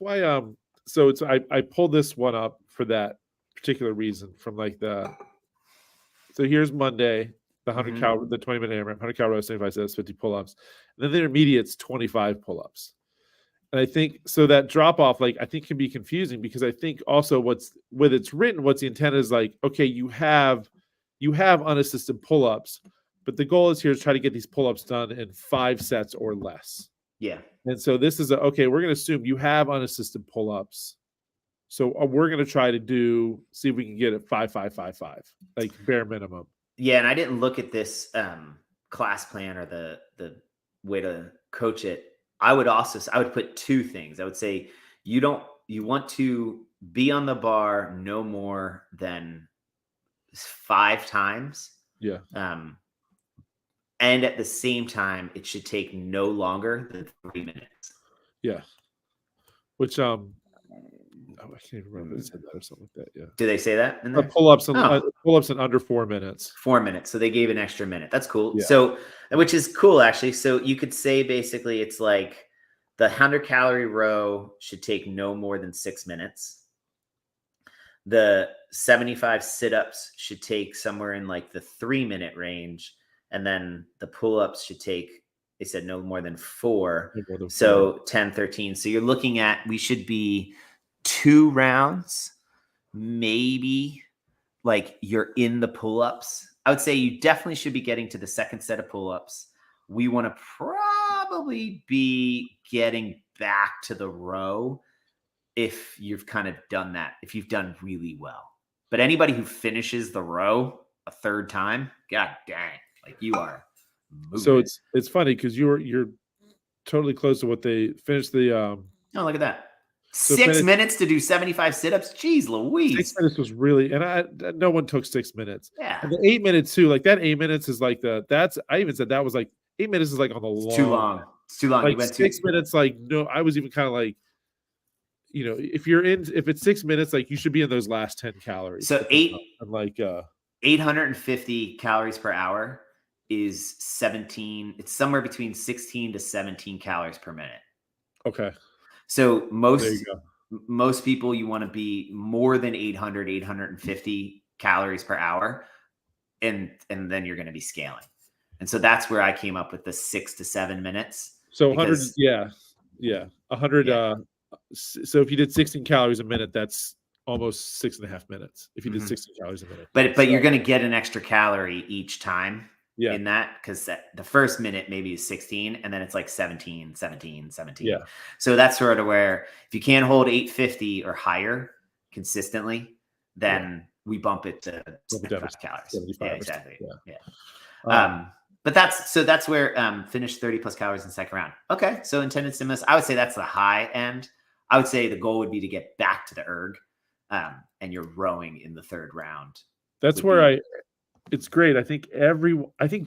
why, so it's, I pulled this one up for that particular reason from like so here's Monday, the 100 calorie, the 20-minute AMRAP, 100 calorie, 75 sets, 50 pull-ups. And then the intermediate's 25 pull-ups. And I think so that drop off, like I think can be confusing because I think also what's the intent is like, okay, you have unassisted pull-ups, but the goal is here to try to get these pull-ups done in 5 sets or less. Yeah. And so this is okay, we're going to assume you have unassisted pull-ups. So we're going to try to see if we can get it 5, 5, 5, 5, like bare minimum. Yeah. And I didn't look at this class plan or the way to coach it. I would put 2 things. I would say you want to be on the bar no more than 5 times. Yeah. And at the same time, it should take no longer than 3 minutes. Yeah. Which I can't even remember if they said that or something like that. Yeah. Do they say that in there? Pull-ups in under 4 minutes. 4 minutes. So they gave an extra minute. That's cool. Yeah. So, which is cool actually. So you could say basically it's like the 100-calorie row should take no more than 6 minutes. The 75 sit-ups should take somewhere in like the 3-minute range. And then the pull-ups should take, they said no more than 4. So 10, 13. So you're looking at, we should be 2 rounds, maybe like you're in the pull-ups. I would say you definitely should be getting to the second set of pull-ups. We want to probably be getting back to the row if you've kind of done that, if you've done really well. But anybody who finishes the row a third time, god dang, like you are moving. So it's funny because you're totally close to what they finished the oh, look at that. So 6 minutes to do 75 sit-ups. Jeez Louise. 6 minutes was really, and no one took 6 minutes. Yeah. And the 8 minutes too, like that 8 minutes is like I even said that was like 8 minutes is like on the long. Too long. It's too long. Like you went 6 minutes, like no, I was even kind of like, if it's 6 minutes, like you should be in those last 10 calories. So like 850 calories per hour is 17. It's somewhere between 16 to 17 calories per minute. Okay. So most people, you want to be more than 800, 850 calories per hour. And then you're going to be scaling. And so that's where I came up with the 6 to 7 minutes. So 100, yeah. 100. Yeah. So if you did 16 calories a minute, that's almost 6.5 minutes. If you did 16 calories a minute, but you're going to get an extra calorie each time. Yeah. In that, because the first minute maybe is 16, and then it's like 17. Yeah. So that's sort of where if you can't hold 850 or higher consistently, then we bump it to 75 calories. 75 yeah, exactly. Yeah. But that's where finish 30 plus calories in the second round. Okay, so intended stimulus, I would say that's the high end. I would say the goal would be to get back to the erg, and you're rowing in the third round. That's where it's great. I think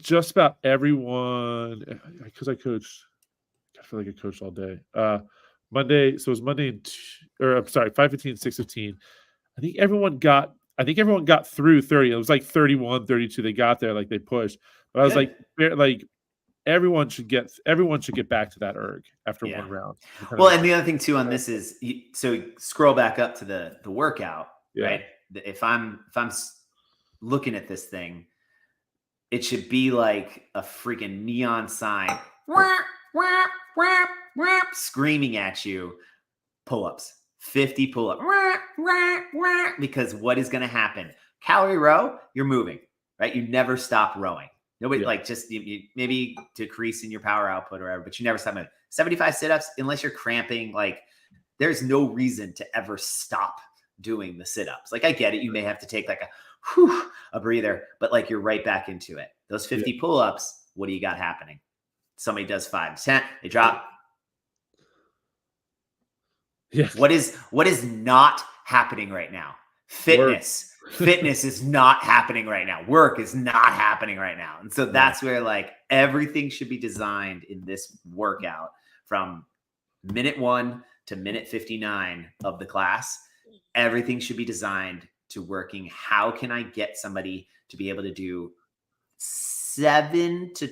just about everyone, because I coached, I feel like I coached all day. Monday, so it was Monday, 5:15, 6:15. I think everyone got through 30. It was like 31, 32. They got there, like they pushed. But I was like everyone should get back to that erg after one round. Well, and the other thing too on this is, so scroll back up to the workout, right? If I'm looking at this thing, it should be like a freaking neon sign screaming at you, pull-ups, 50 pull-ups, because what is going to happen? Calorie row, you're moving, right? You never stop rowing. Nobody just maybe decrease in your power output or whatever, but you never stop moving. 75 sit-ups, unless you're cramping, like there's no reason to ever stop doing the sit-ups. Like I get it. You may have to take like a breather, but like you're right back into it. Those 50 pull-ups, what do you got happening? Somebody does 5 to 10, they drop. Yeah. What is not happening right now? Fitness. Fitness is not happening right now. Work is not happening right now. And so that's where like everything should be designed in this workout from minute 1 to minute 59 of the class. Everything should be designed to working. How can I get somebody to be able to do 7 to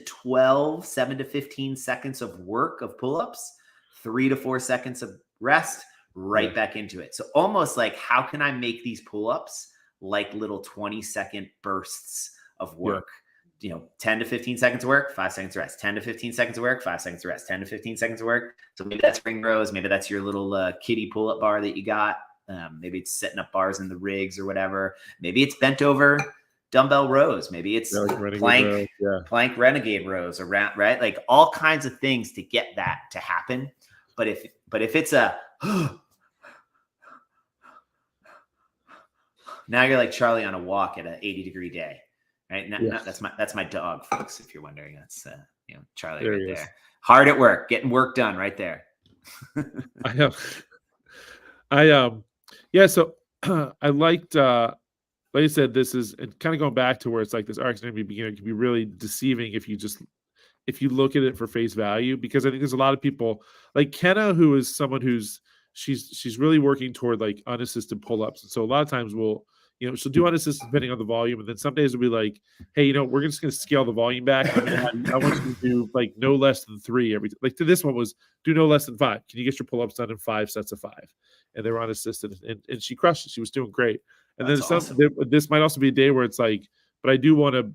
15 seconds of work of pull-ups, 3 to 4 seconds of rest, right back into it. So almost like, how can I make these pull-ups like little 20-second bursts of work? 10 to 15 seconds of work, 5 seconds of rest, 10 to 15 seconds of work, 5 seconds of rest, 10 to 15 seconds of work. So maybe that's ring rows. Maybe that's your little kiddie pull-up bar that you got. Maybe it's setting up bars in the rigs or whatever. Maybe it's bent over dumbbell rows. Maybe it's plank renegade rows around, right? Like all kinds of things to get that to happen. But if it's a now you're like Charlie on a walk at an 80-degree day, right? That's my dog, folks. If you're wondering, that's Charlie there right there. Hard at work, getting work done right there. I know. So I liked, like I said, this is kind of going back to where it's like this arc's going to be beginning. It can be really deceiving if you look at it for face value, because I think there's a lot of people like Kenna, who is someone she's really working toward like unassisted pull-ups. And so a lot of times she'll do unassisted depending on the volume. And then some days it'll be like, hey, we're just going to scale the volume back. I want you to do like no less than 3 every, like to this one was do no less than 5. Can you get your pull-ups done in 5 sets of 5? And they were unassisted, and she crushed it. She was doing great. And that's then awesome. This might also be a day where it's like, but I do want to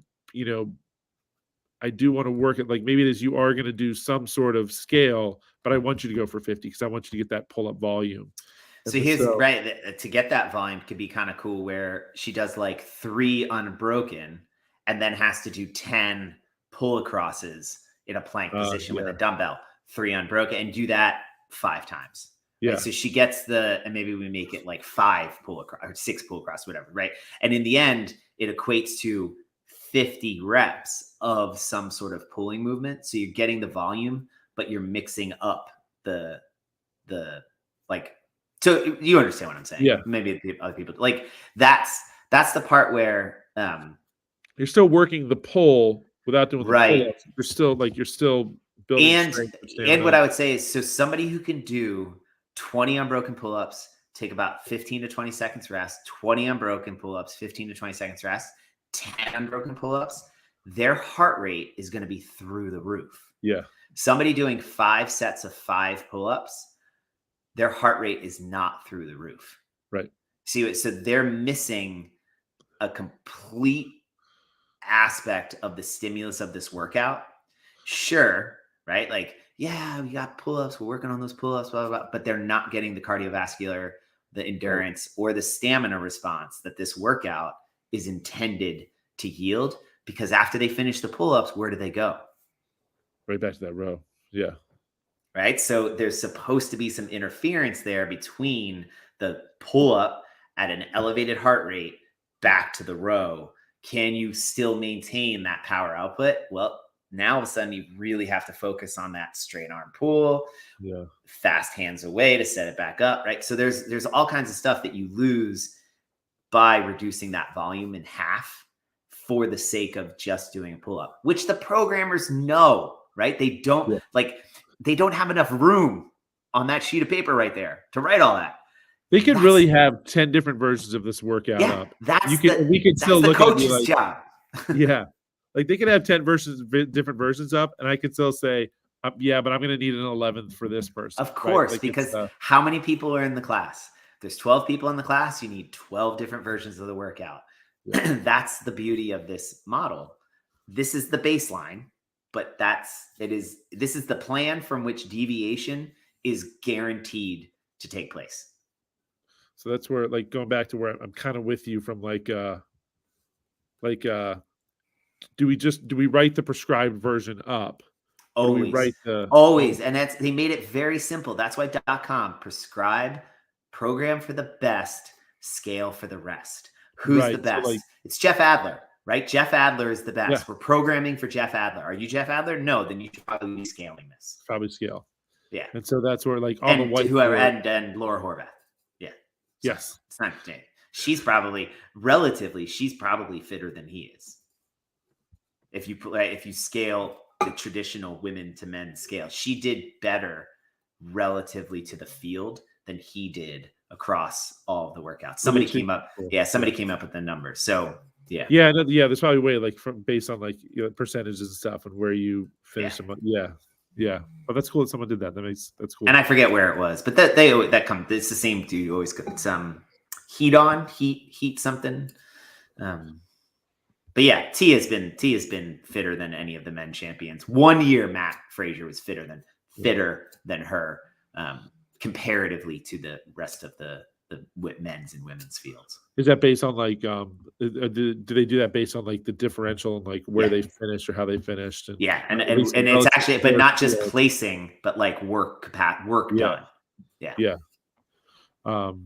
work at, like, maybe it is you are going to do some sort of scale, but I want you to go for 50 because I want you to get that pull-up volume. So here's right to get that volume could be kind of cool, where she does like 3 unbroken and then has to do 10 pull acrosses in a plank position with a dumbbell, 3 unbroken, and do that 5 times. Yeah. Right? So she gets and maybe we make it like 5 pull across or 6 pull across, whatever. Right. And in the end, it equates to 50 reps of some sort of pulling movement. So you're getting the volume, but you're mixing up the like, so you understand what I'm saying? Yeah. Maybe other people like that's the part where, you're still working the pull without doing the right. pull-ups. You're still building strength And what I would say is, so somebody who can do 20 unbroken pull-ups, take about 15 to 20 seconds rest, 20 unbroken pull-ups, 15 to 20 seconds rest, 10 unbroken pull-ups, their heart rate is going to be through the roof. Yeah. Somebody doing 5 sets of 5 pull-ups, their heart rate is not through the roof. Right. See, so they're missing a complete aspect of the stimulus of this workout. Sure, right? Like, yeah, we got pull-ups, we're working on those pull-ups, blah, blah, blah, but they're not getting the cardiovascular, the endurance, or the stamina response that this workout is intended to yield. Because after they finish the pull-ups, where do they go? Right back to that row. Yeah. Right. So there's supposed to be some interference there between the pull-up at an elevated heart rate back to the row. Can you still maintain that power output? Well, now all of a sudden you really have to focus on that straight arm pull, fast hands away to set it back up. Right. So there's all kinds of stuff that you lose by reducing that volume in half for the sake of just doing a pull-up, which the programmers know, right? They don't they don't have enough room on that sheet of paper right there to write all that. They could really have 10 different versions of this workout up. We could still look at it like, job. Yeah. Like they could have 10 different versions up, and I could still say, yeah, but I'm going to need an 11th for this person. Of course, right? Like because how many people are in the class? There's 12 people in the class. You need 12 different versions of the workout. Yeah. That's the beauty of this model. This is the baseline, but this is the plan from which deviation is guaranteed to take place. So that's where, like, going back to where I'm kind of with you from do we write the prescribed version up? Always. Always. And they made it very simple. That's why .com, prescribe, program for the best, scale for the rest. Who's the best? So it's Jeff Adler, right? Jeff Adler is the best. Yeah. We're programming for Jeff Adler. Are you Jeff Adler? No, then you should probably be scaling this. Probably scale. Yeah. And so that's where, like, on the white whoever and Laura Horvath. Yeah. So yes. It's not Jay. She's probably fitter than he is. If you scale the traditional women to men scale, she did better relatively to the field than he did across all of the workouts. Somebody came up with the numbers. So yeah. There's probably a way, like, based on, like, percentages and stuff and where you finish them. Yeah. But that's cool that someone did that. That's cool. And I forget where it was, but it's the same dude always. It's heat something. But yeah, T has been fitter than any of the men champions. 1 year Matt Frazier was fitter than her, comparatively to the rest of the men's and women's fields. Is that based on, like, do they do that based on, like, the differential and, like, where they finished or how they finished? And it's actually, but not just placing, but like work done. Yeah. What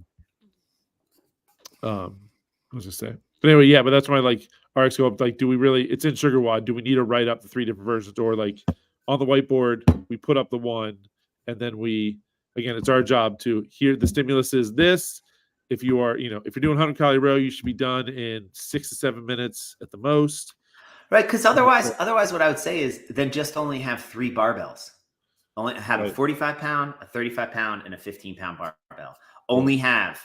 was I saying? But anyway, but that's why, like, RX go up. Like, do we really? It's in SugarWOD. Do we need to write up the 3 different versions, or, like, on the whiteboard we put up the one, and then it's our job to hear the stimulus is this. If you are, if you're doing 100 calorie row, you should be done in 6 to 7 minutes at the most. Right, because otherwise, what I would say is then just only have 3 barbells. Only have a 45-pound, a 35-pound, and a 15-pound barbell. Only have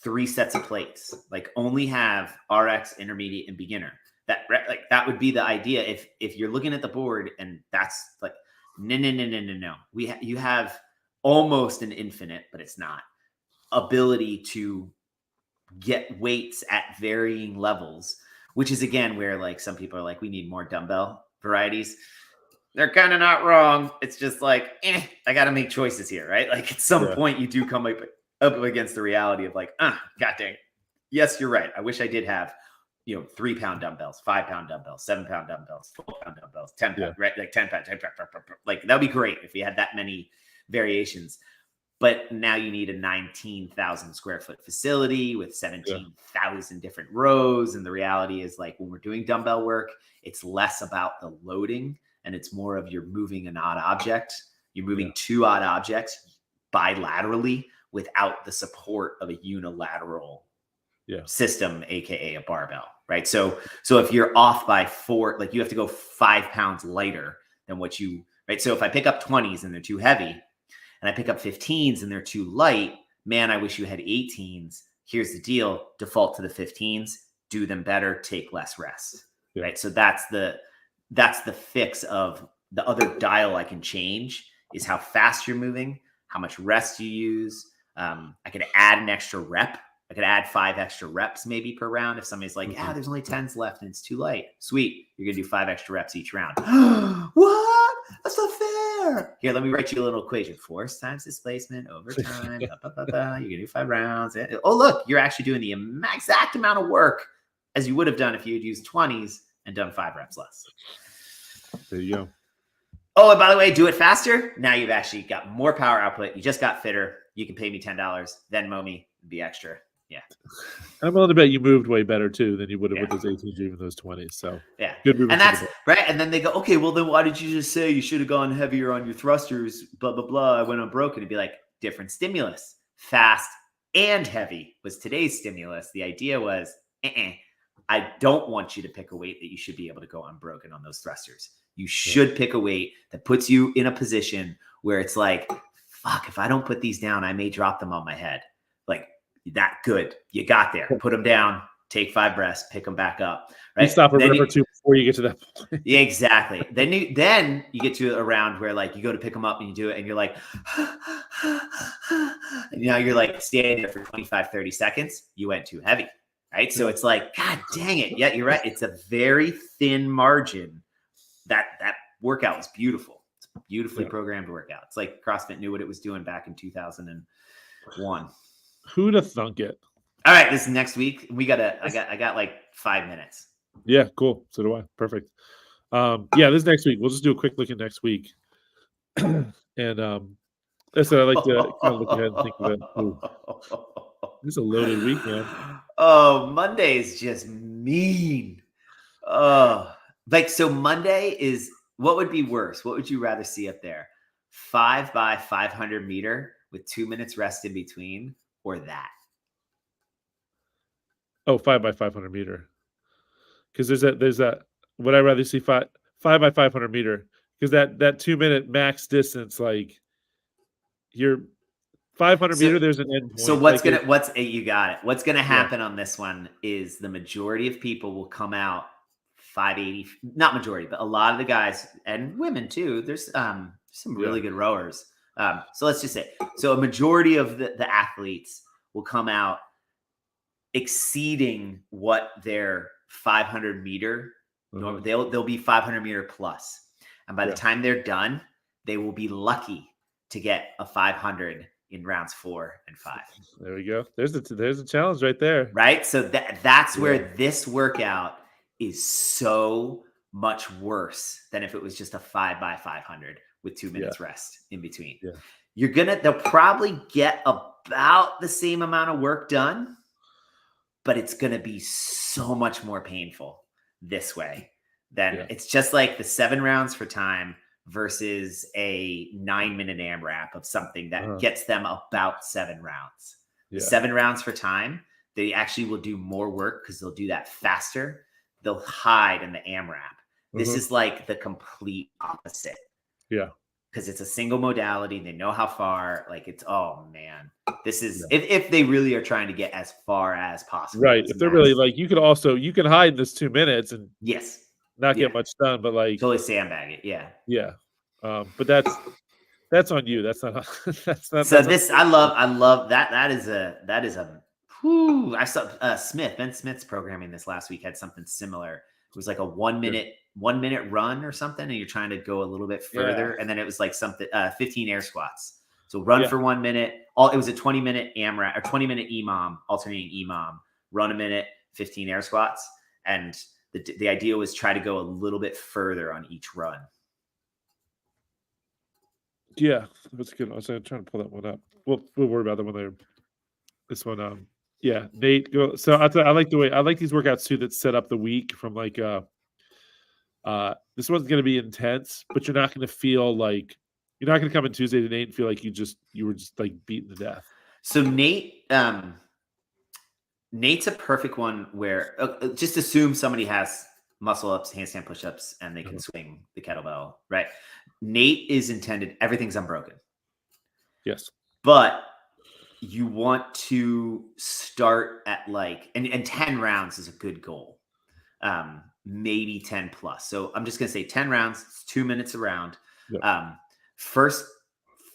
3 sets of plates. Like, only have RX, intermediate, and beginner. That would be the idea. If you're looking at the board and that's like, no. You have almost an infinite, but it's not, ability to get weights at varying levels, which is again where, like, some people are like, we need more dumbbell varieties. They're kind of not wrong. It's just like, I got to make choices here, right? Like, at some point you do come up against the reality of, like, God dang, yes, you're right. I wish I did have, 3-pound dumbbells, 5-pound dumbbells, 7-pound dumbbells, 12-pound dumbbells, 10-pound, right? Like 10-pound, like, that'd be great if we had that many variations. but now you need a 19,000 square foot facility with 17,000 different rows. And the reality is, like, when we're doing dumbbell work, it's less about the loading and it's more of you're moving an odd object. You're moving two odd objects bilaterally without the support of a unilateral system, aka a barbell, right? So if you're off by 4, like, you have to go 5 pounds lighter than what you, right? So if I pick up 20s and they're too heavy, and I pick up 15s and they're too light, man, I wish you had 18s. Here's the deal: default to the 15s, do them better, take less rest, right? So that's the fix of the other dial I can change is how fast you're moving, how much rest you use. I could add an extra rep. I could add 5 extra reps maybe per round. If somebody's like, yeah, there's only 10s left and it's too light. Sweet. You're going to do 5 extra reps each round. What? That's not fair. Here, let me write you a little equation. Force times displacement over time. You're going to do 5 rounds. Oh, look, you're actually doing the exact amount of work as you would have done if you had used 20s and done 5 reps less. There you go. Oh, and by the way, do it faster. Now you've actually got more power output. You just got fitter. You can pay me $10. Then Venmo me, be extra. Yeah. I'm willing to bet you moved way better too than you would have with those 18s or even those 20s. So yeah, good movement. And that's right. And then they go, okay, well then why did you just say you should have gone heavier on your thrusters? Blah blah blah. I went unbroken. It'd be like, different stimulus, fast and heavy was today's stimulus. The idea was, I don't want you to pick a weight that you should be able to go unbroken on those thrusters. You should pick a weight that puts you in a position where it's like, fuck, if I don't put these down, I may drop them on my head. Like, that good. You got there. Put them down, take 5 breaths, pick them back up. Right. You stop a rep or two before you get to that point. Yeah, exactly. Then you get to a round where, like, you go to pick them up and you do it and you're like, and now you're like standing there for 25, 30 seconds. You went too heavy. Right. So it's like, God dang it. Yeah, you're right. It's a very thin margin. That workout was beautiful. It's a beautifully programmed workout. It's like CrossFit knew what it was doing back in 2001. Who'd have thunk it? All right, this is next week. I got like 5 minutes. Yeah, cool. So do I. Perfect. This is next week. We'll just do a quick look at next week. And that's what I like to kind of look ahead and think of it. Ooh. This is a loaded week, man. Oh, Monday is just mean. Oh, like, so Monday is, what would be worse? What would you rather see up there? 5 by 500 meter with 2 minutes rest in between, or that? Oh, 5 by 500 meter. Because there's that. Would I rather see 5 by 500 meter? Because that 2-minute max distance, like, you're 500 meter, there's an end point. So you got it. What's gonna happen on this one is the majority of people will come out 580. Not majority, but a lot of the guys and women too. There's some really good rowers. So let's just say, so a majority of the athletes will come out exceeding what their 500 meter. They'll be 500 meter plus, and by the time they're done, they will be lucky to get a 500 in rounds 4 and 5. There we go. There's a challenge right there. Right. So that's where this workout is so much worse than if it was just a 5 by 500 with 2 minutes rest in between. Yeah. They'll probably get about the same amount of work done, but it's going to be so much more painful this way than it's just like the 7 rounds for time versus a 9-minute AMRAP of something that gets them about 7 rounds. 7 rounds for time, they actually will do more work because they'll do that faster. They'll hide in the AMRAP. This is like the complete opposite. Yeah. Because it's a single modality. They know how far. Like, it's, oh man, this is if they really are trying to get as far as possible. Right. If they're really like, you can hide in this 2 minutes and not get much done, but like totally sandbag it. Yeah. Yeah. But that's on you. That's not. I love that. That is a. Whew, I saw Ben Smith's programming this last week had something similar. It was like a 1 minute run or something, and you're trying to go a little bit further, and then it was like something 15 air squats. So run for 1 minute. It was a 20-minute AMRAP or 20-minute EMOM, alternating EMOM. Run a minute, 15 air squats, and the idea was try to go a little bit further on each run. Yeah, that's good. I was trying to pull that one up. We'll worry about that when they're this one. Yeah, Nate. Go. So I like the way I like these workouts too that set up the week from like this one's going to be intense, but you're not going to feel like you're not going to come in Tuesday to Nate and feel like you were just like beaten to death. So Nate's a perfect one where just assume somebody has muscle ups, handstand push-ups, and they can swing the kettlebell, right? Nate is intended, everything's unbroken. Yes. But you want to start at like, and 10 rounds is a good goal. Maybe 10 plus. So I'm just going to say 10 rounds, it's 2 minutes a round. Yep. First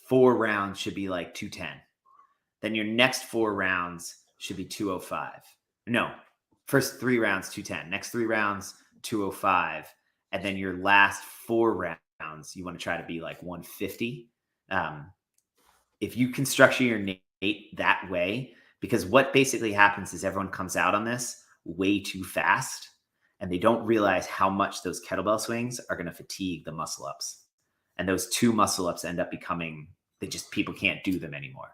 4 rounds should be like 210. Then your next 4 rounds should be 205. No, first 3 rounds, 210. Next 3 rounds, 205. And then your last 4 rounds, you want to try to be like 150. If you can structure your Nate that way, because what basically happens is everyone comes out on this way too fast and they don't realize how much those kettlebell swings are going to fatigue the muscle ups. And those 2 muscle ups end up becoming, people can't do them anymore.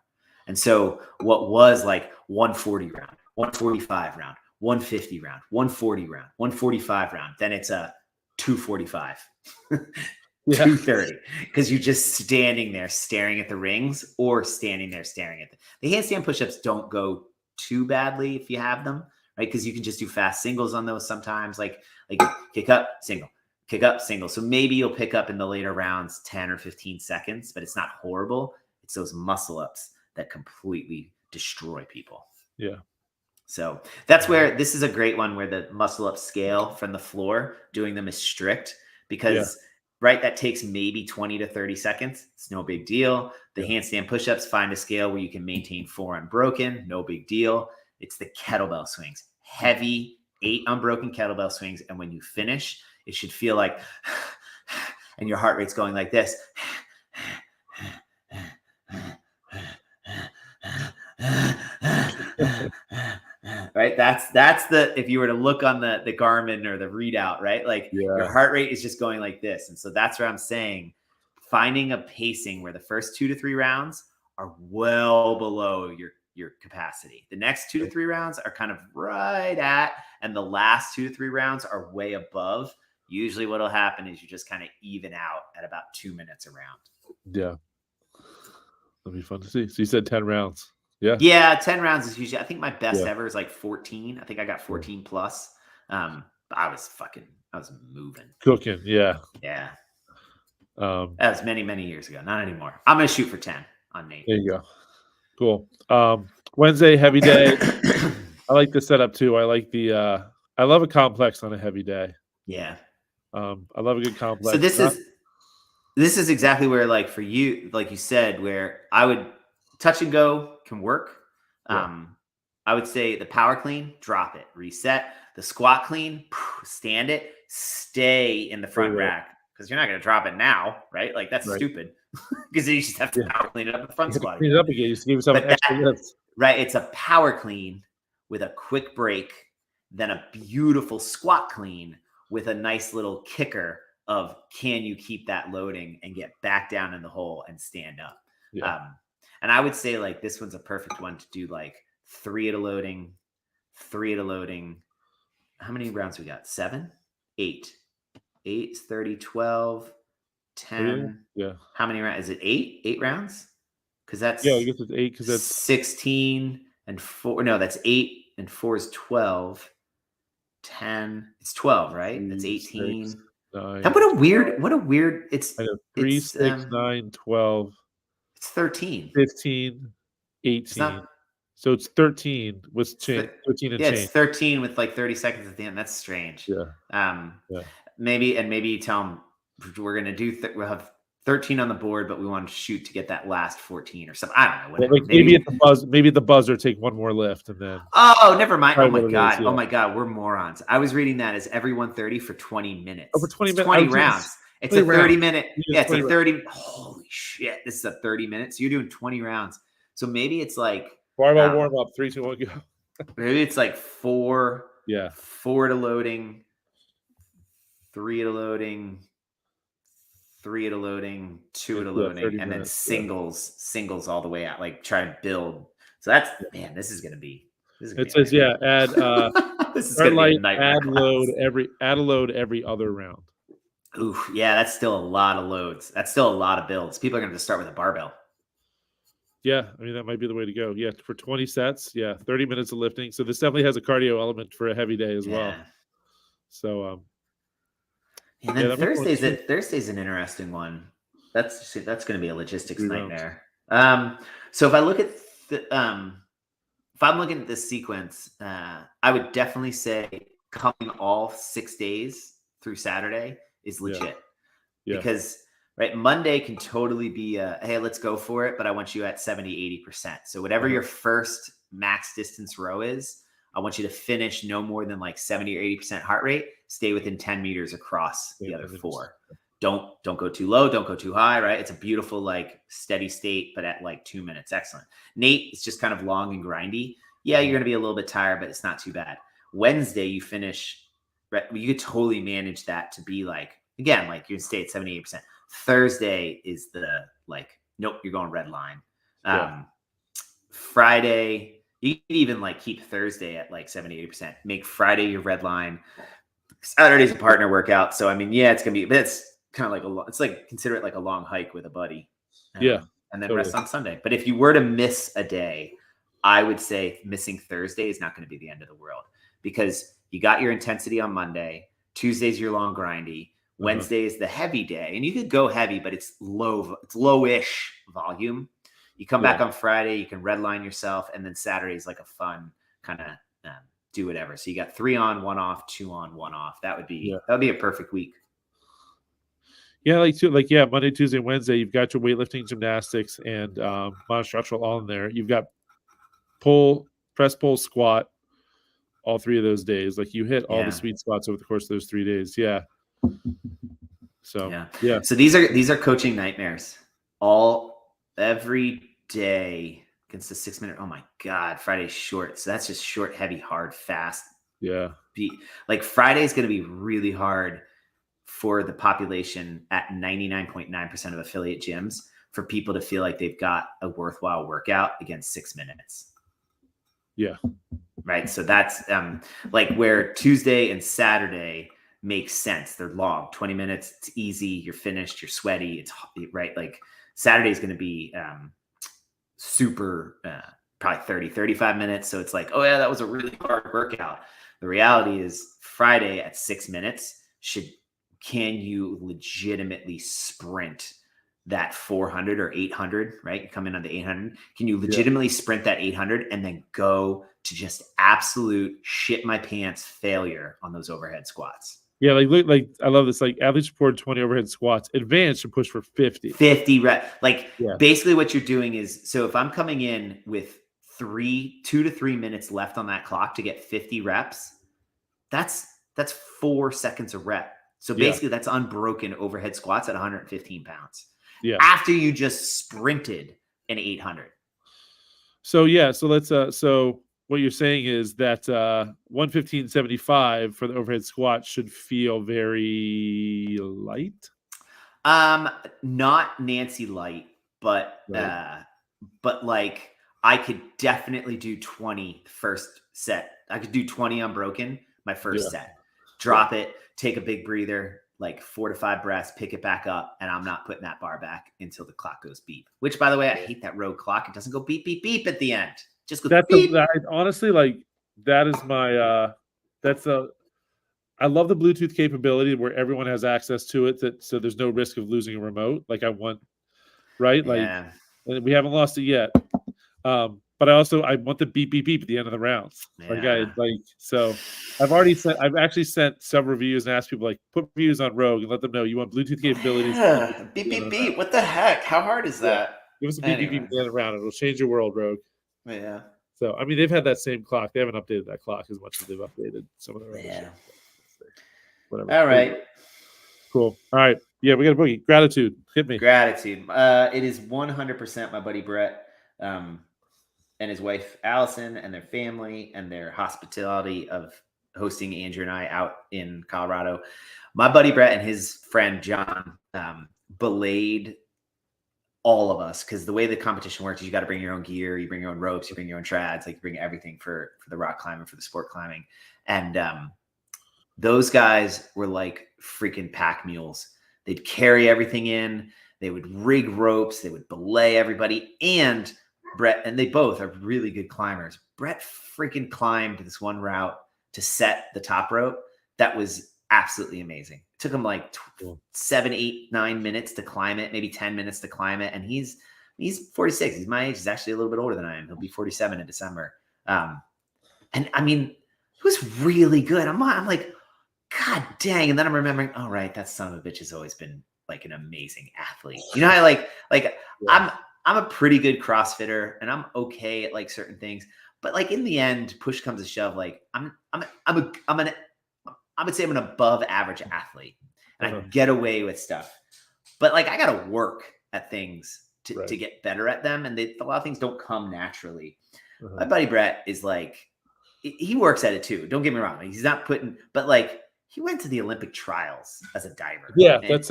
And so what was like 140 round, 145 round, 150 round, 140 round, 145 round, then it's a 245. 230, because you're just standing there staring at the rings or standing there staring at the handstand push-ups don't go too badly if you have them, right? Because you can just do fast singles on those sometimes, like kick up, single, kick up, single. So maybe you'll pick up in the later rounds 10 or 15 seconds, but it's not horrible. It's those muscle ups that completely destroy people. Yeah. So that's where this is a great one where the muscle up scale from the floor, doing them is strict because right, that takes maybe 20 to 30 seconds. It's no big deal. The handstand push-ups, find a scale where you can maintain 4 unbroken, no big deal. It's the kettlebell swings, heavy 8 unbroken kettlebell swings. And when you finish, it should feel like, and your heart rate's going like this. Right. That's the, if you were to look on the Garmin or the readout, right? Like your heart rate is just going like this. And so that's where I'm saying finding a pacing where the first 2 to 3 rounds are well below your capacity. The next 2 to 3 rounds are kind of right at, and the last 2 to 3 rounds are way above. Usually what'll happen is you just kind of even out at about 2 minutes a round. Yeah. That'll be fun to see. So you said 10 rounds. Yeah. Yeah. 10 rounds is usually, I think my best ever is like 14. I think I got 14 plus. But I was moving. Cooking. Yeah. Yeah. That was many, many years ago. Not anymore. I'm going to shoot for 10 on Nate. There you go. Cool. Wednesday, heavy day. I like the setup too. I like I love a complex on a heavy day. Yeah. I love a good complex. So this is exactly where, like for you, like you said, where I would touch and go can work. I would say the power clean, drop it, reset. The squat clean, stand it, stay in the front rack because you're not going to drop it now, right? Like that's stupid because you just have to power clean it up in the front squat. Clean it up again. You just give yourself an extra lift. Right. It's a power clean with a quick break, then a beautiful squat clean with a nice little kicker of can you keep that loading and get back down in the hole and stand up. And I would say like this one's a perfect one to do like 3 at a loading, 3 at a loading. How many rounds we got? 7, 8, 8 is 30, 12, 10. Yeah. How many rounds? Is it 8? 8 rounds? Because that's I guess it's 8 because that's 16 and 4. No, that's 8 and 4 is 12. 10. It's 12, right? That's 18. 6, 9, what a weird. It's 3, 6, 9, 12. It's 13. 15, 18. So it's 13 with change. 13 and change. It's 13 with like 30 seconds at the end. That's strange. Yeah. Maybe you tell them we're gonna do. We'll have 13 on the board, but we want to shoot to get that last 14 or something. I don't know. Whatever. Like maybe at the buzz. Maybe at the buzzer, take one more lift and then. Oh, never mind. Oh my god. Oh my god. We're morons. I was reading that as every 130 for 20 minutes. For 20 minutes. 20 rounds. It's a 30-minute. Yeah, it's a 30. Holy shit! This is a 30 minutes. So you're doing 20 rounds. So maybe it's like. Barbell warm up. 3, 2, 1, go. Maybe it's like 4. Yeah. 4 to loading. 3 to loading. 3 at a loading, 2 at a Yeah, loading, 30 and then minutes, yeah. singles all the way out. Like try and build. So that's man, this is gonna be It a says, nightmare. add This is start gonna be a light, nightmare add a load every other round. Oof, yeah, that's still a lot of loads. That's still a lot of builds. People are gonna have to start with a barbell. Yeah, I mean that might be the way to go. Yeah, for 20 sets, 30 minutes of lifting. So this definitely has a cardio element for a heavy day as well. So and then that might be Thursday's an interesting one. That's going to be a logistics 3 rounds. nightmare. So if I look at if I'm looking at this sequence, I would definitely say coming all 6 days through Saturday is legit. Yeah. Because right, Monday can totally be hey, let's go for it, but I want you at 70-80%. So whatever your first max distance row is, I want you to finish no more than like 70 or 80% heart rate. Stay within 10 meters across the other 4. Don't go too low. Don't go too high. Right. It's a beautiful, like steady state, but at like 2 minutes. Excellent. Nate, it's just kind of long and grindy. Yeah, you're going to be a little bit tired, but it's not too bad. Wednesday, you finish. Right, you could totally manage that to be like, again, like you stay at 78%. Thursday is the like, nope, you're going red line. Friday, you can even like keep Thursday at like 70-80%. Make Friday your red line. Saturday's a partner workout. So I mean, yeah, it's gonna be, but it's kind of like it's like consider it like a long hike with a buddy. And then totally. Rest on Sunday. But if you were to miss a day, I would say missing Thursday is not going to be the end of the world, because you got your intensity on Monday. Tuesday's your long grindy. Wednesday is the heavy day, and you could go heavy, but it's low-ish volume. You come back on Friday, you can redline yourself, and then Saturday is like a fun kind of do whatever. So you got 3 on, 1 off, 2 on, 1 off. That would be a perfect week. Yeah, Monday, Tuesday, Wednesday, you've got your weightlifting, gymnastics, and monostructural all in there. You've got press, pull, squat, all 3 of those days. Like you hit all the sweet spots over the course of those 3 days. Yeah. So So these are coaching nightmares. Every day against the 6 minute. Oh my God, Friday's short. So that's just short, heavy, hard, fast. Yeah. Like Friday's going to be really hard for the population at 99.9% of affiliate gyms for people to feel like they've got a worthwhile workout against 6 minutes. Yeah. Right. So that's like where Tuesday and Saturday makes sense. They're long, 20 minutes. It's easy. You're finished. You're sweaty. It's right. Like Saturday is going to be super, probably 30, 35 minutes. So it's like, oh yeah, that was a really hard workout. The reality is Friday at 6 minutes can you legitimately sprint that 400 or 800, right? You come in on the 800. Can you legitimately sprint that 800 and then go to just absolute shit my pants failure on those overhead squats? Yeah, like I love this. Like athletes report 20 overhead squats. Advanced should push for 50. 50 reps. Like basically what you're doing is, so if I'm coming in with 2 to 3 minutes left on that clock to get 50 reps, that's 4 seconds a rep. So basically that's unbroken overhead squats at 115 pounds. Yeah. After you just sprinted an 800. So let's so what you're saying is that 115.75 for the overhead squat should feel very light. Not Nancy light, but like I could definitely do 20 first set. I could do 20 unbroken my first set. Drop it, take a big breather, like 4 to 5 breaths, pick it back up, and I'm not putting that bar back until the clock goes beep. Which, by the way, I hate that road clock. It doesn't go beep, beep, beep at the end. Just goes beep. Honestly, like that is my I love the Bluetooth capability where everyone has access to it, so there's no risk of losing a remote. Like I want, right? Like we haven't lost it yet. But I want the beep, beep, beep at the end of the rounds. So I've actually sent several reviews and asked people like put reviews on Rogue and let them know you want Bluetooth capabilities. Beep, beep, beep. What the heck? How hard is that? Give us a beep, beep, beep at the end of the round. It'll change your world, Rogue. Yeah. So, I mean, they've had that same clock. They haven't updated that clock as much as they've updated some of their other shit. Whatever. All right. Cool. All right. Yeah, we got a boogie. Gratitude. Hit me. Gratitude. It is 100% my buddy Brett and his wife Allison and their family and their hospitality of hosting Andrew and I out in Colorado. My buddy Brett and his friend John belayed all of us, because the way the competition works is you got to bring your own gear, you bring your own ropes, you bring your own trads, like you bring everything for the rock climbing, for the sport climbing. And those guys were like freaking pack mules. They'd carry everything in, they would rig ropes, they would belay everybody. And Brett, and they both are really good climbers. Brett freaking climbed this one route to set the top rope that was absolutely amazing. It took him like 7, 8, 9 minutes to climb it, maybe 10 minutes to climb it. And he's 46. He's my age. He's actually a little bit older than I am. He'll be 47 in December. And I mean, it was really good. I'm like, God dang. And then I'm remembering, oh, right, that son of a bitch has always been like an amazing athlete. You know how I'm a pretty good CrossFitter and I'm okay at like certain things, but like in the end, push comes to shove, like I would say I'm an above average athlete and I get away with stuff, but like I got to work at things to get better at them. And a lot of things don't come naturally. My buddy Brett is like, he works at it too. Don't get me wrong. He's not putting, but like he went to the Olympic trials as a diver. Yeah. And, that's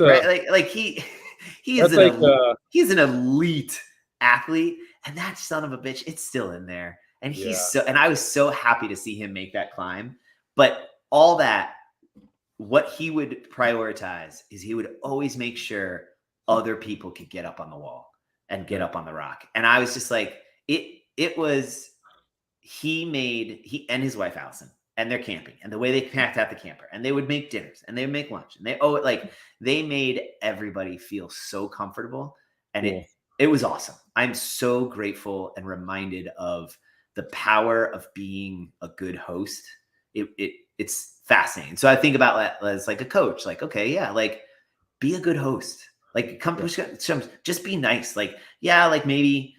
he's an elite athlete, and that son of a bitch, it's still in there. And and I was so happy to see him make that climb. But all that, what he would prioritize is he would always make sure other people could get up on the wall and get up on the rock. And I was just like, it was, he and his wife, Allison, and they're camping, and the way they packed out the camper, and they would make dinners and they would make lunch, and they made everybody feel so comfortable. And it was awesome. I'm so grateful and reminded of the power of being a good host. It's fascinating. So I think about that as like a coach, like, okay, yeah, like be a good host, like just be nice. Like, yeah, like maybe,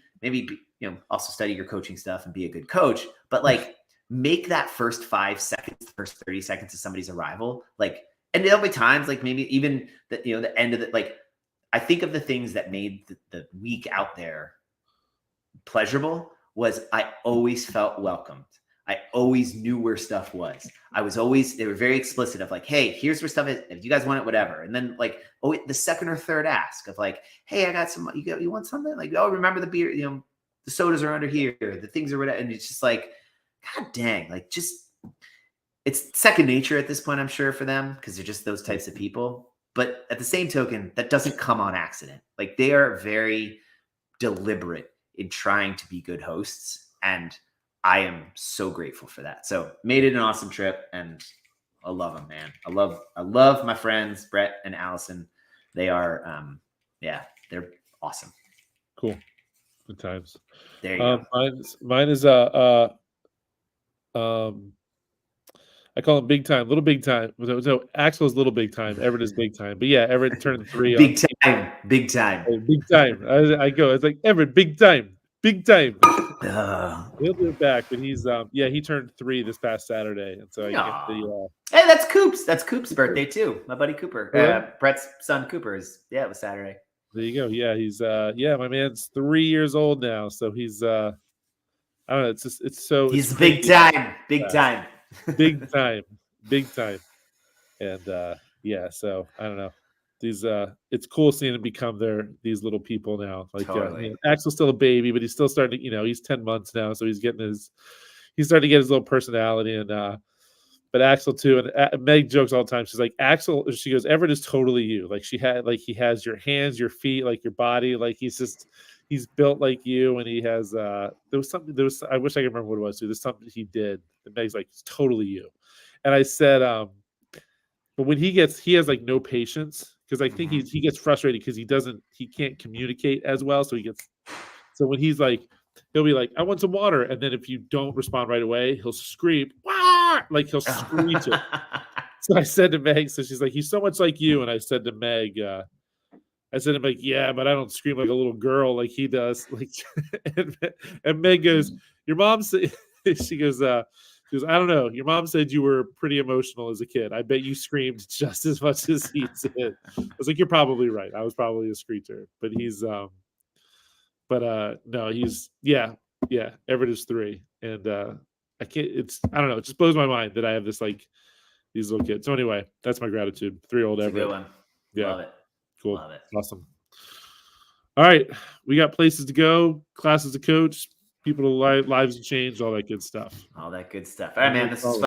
also study your coaching stuff and be a good coach, but like make that first 5 seconds, the first 30 seconds of somebody's arrival. Like, and there'll be times like maybe even the end of it. Like, I think of the things that made the week out there pleasurable was I always felt welcomed. I always knew where stuff was. They were very explicit of like, hey, here's where stuff is. If you guys want it, whatever. And then like, the second or third ask of like, hey, I got some, you want something? Like, oh, remember the beer, the sodas are under here, the things are whatever. And it's just like, God dang, like it's second nature at this point, I'm sure, for them, because they're just those types of people. But at the same token, that doesn't come on accident. Like, they are very deliberate in trying to be good hosts. And I am so grateful for that. So made it an awesome trip, and I love them, man. I love my friends, Brett and Allison. They are, they're awesome. Cool. Good times. There you go. Mine is I call him big time, little big time. So Axel's little big time. Everett is big time. But yeah, Everett turned 3. Big time. Big time. I go. It's like Everett, big time. He'll do it back, but he's he turned 3 this past Saturday, and so I get the. Hey, that's Coops. That's Coops' birthday too. My buddy Cooper, Brett's son Cooper is. Yeah, it was Saturday. There you go. Yeah, he's my man's 3 years old now, so he's I don't know. It's so. He's big time. Big time. Big time. And so I don't know. These it's cool seeing them become these little people now. Like totally. Axel's still a baby, but he's still starting to, he's 10 months now, so he's starting to get his little personality. And but Axel too. And Meg jokes all the time. She's like, Axel, she goes, Everett is totally you. Like he has your hands, your feet, like your body, like he's built like you, and he has I wish I could remember what it was too. There's something he did that Meg's like, it's totally you. And I said, but when he has like no patience, because I think he gets frustrated because he can't communicate as well. So when he's like, he'll be like, I want some water. And then if you don't respond right away, he'll scream, wah! Like he'll screech it. So I said to Meg, so she's like, he's so much like you. And I said to Meg, like, yeah, but I don't scream like a little girl like he does. Like, and Meg goes, your mom said, she goes, I don't know. Your mom said you were pretty emotional as a kid. I bet you screamed just as much as he did. I was like, you're probably right. I was probably a screecher, but he's, no, he's, Everett is 3. And, I don't know. It just blows my mind that I have this, like, these little kids. So anyway, that's my gratitude. 3-year-old Everett. Good one. Yeah. Love it. cool. Love it. Awesome. All right. We got places to go, classes to coach, people to lives to change, all that good stuff. All that good stuff. All right, man. This is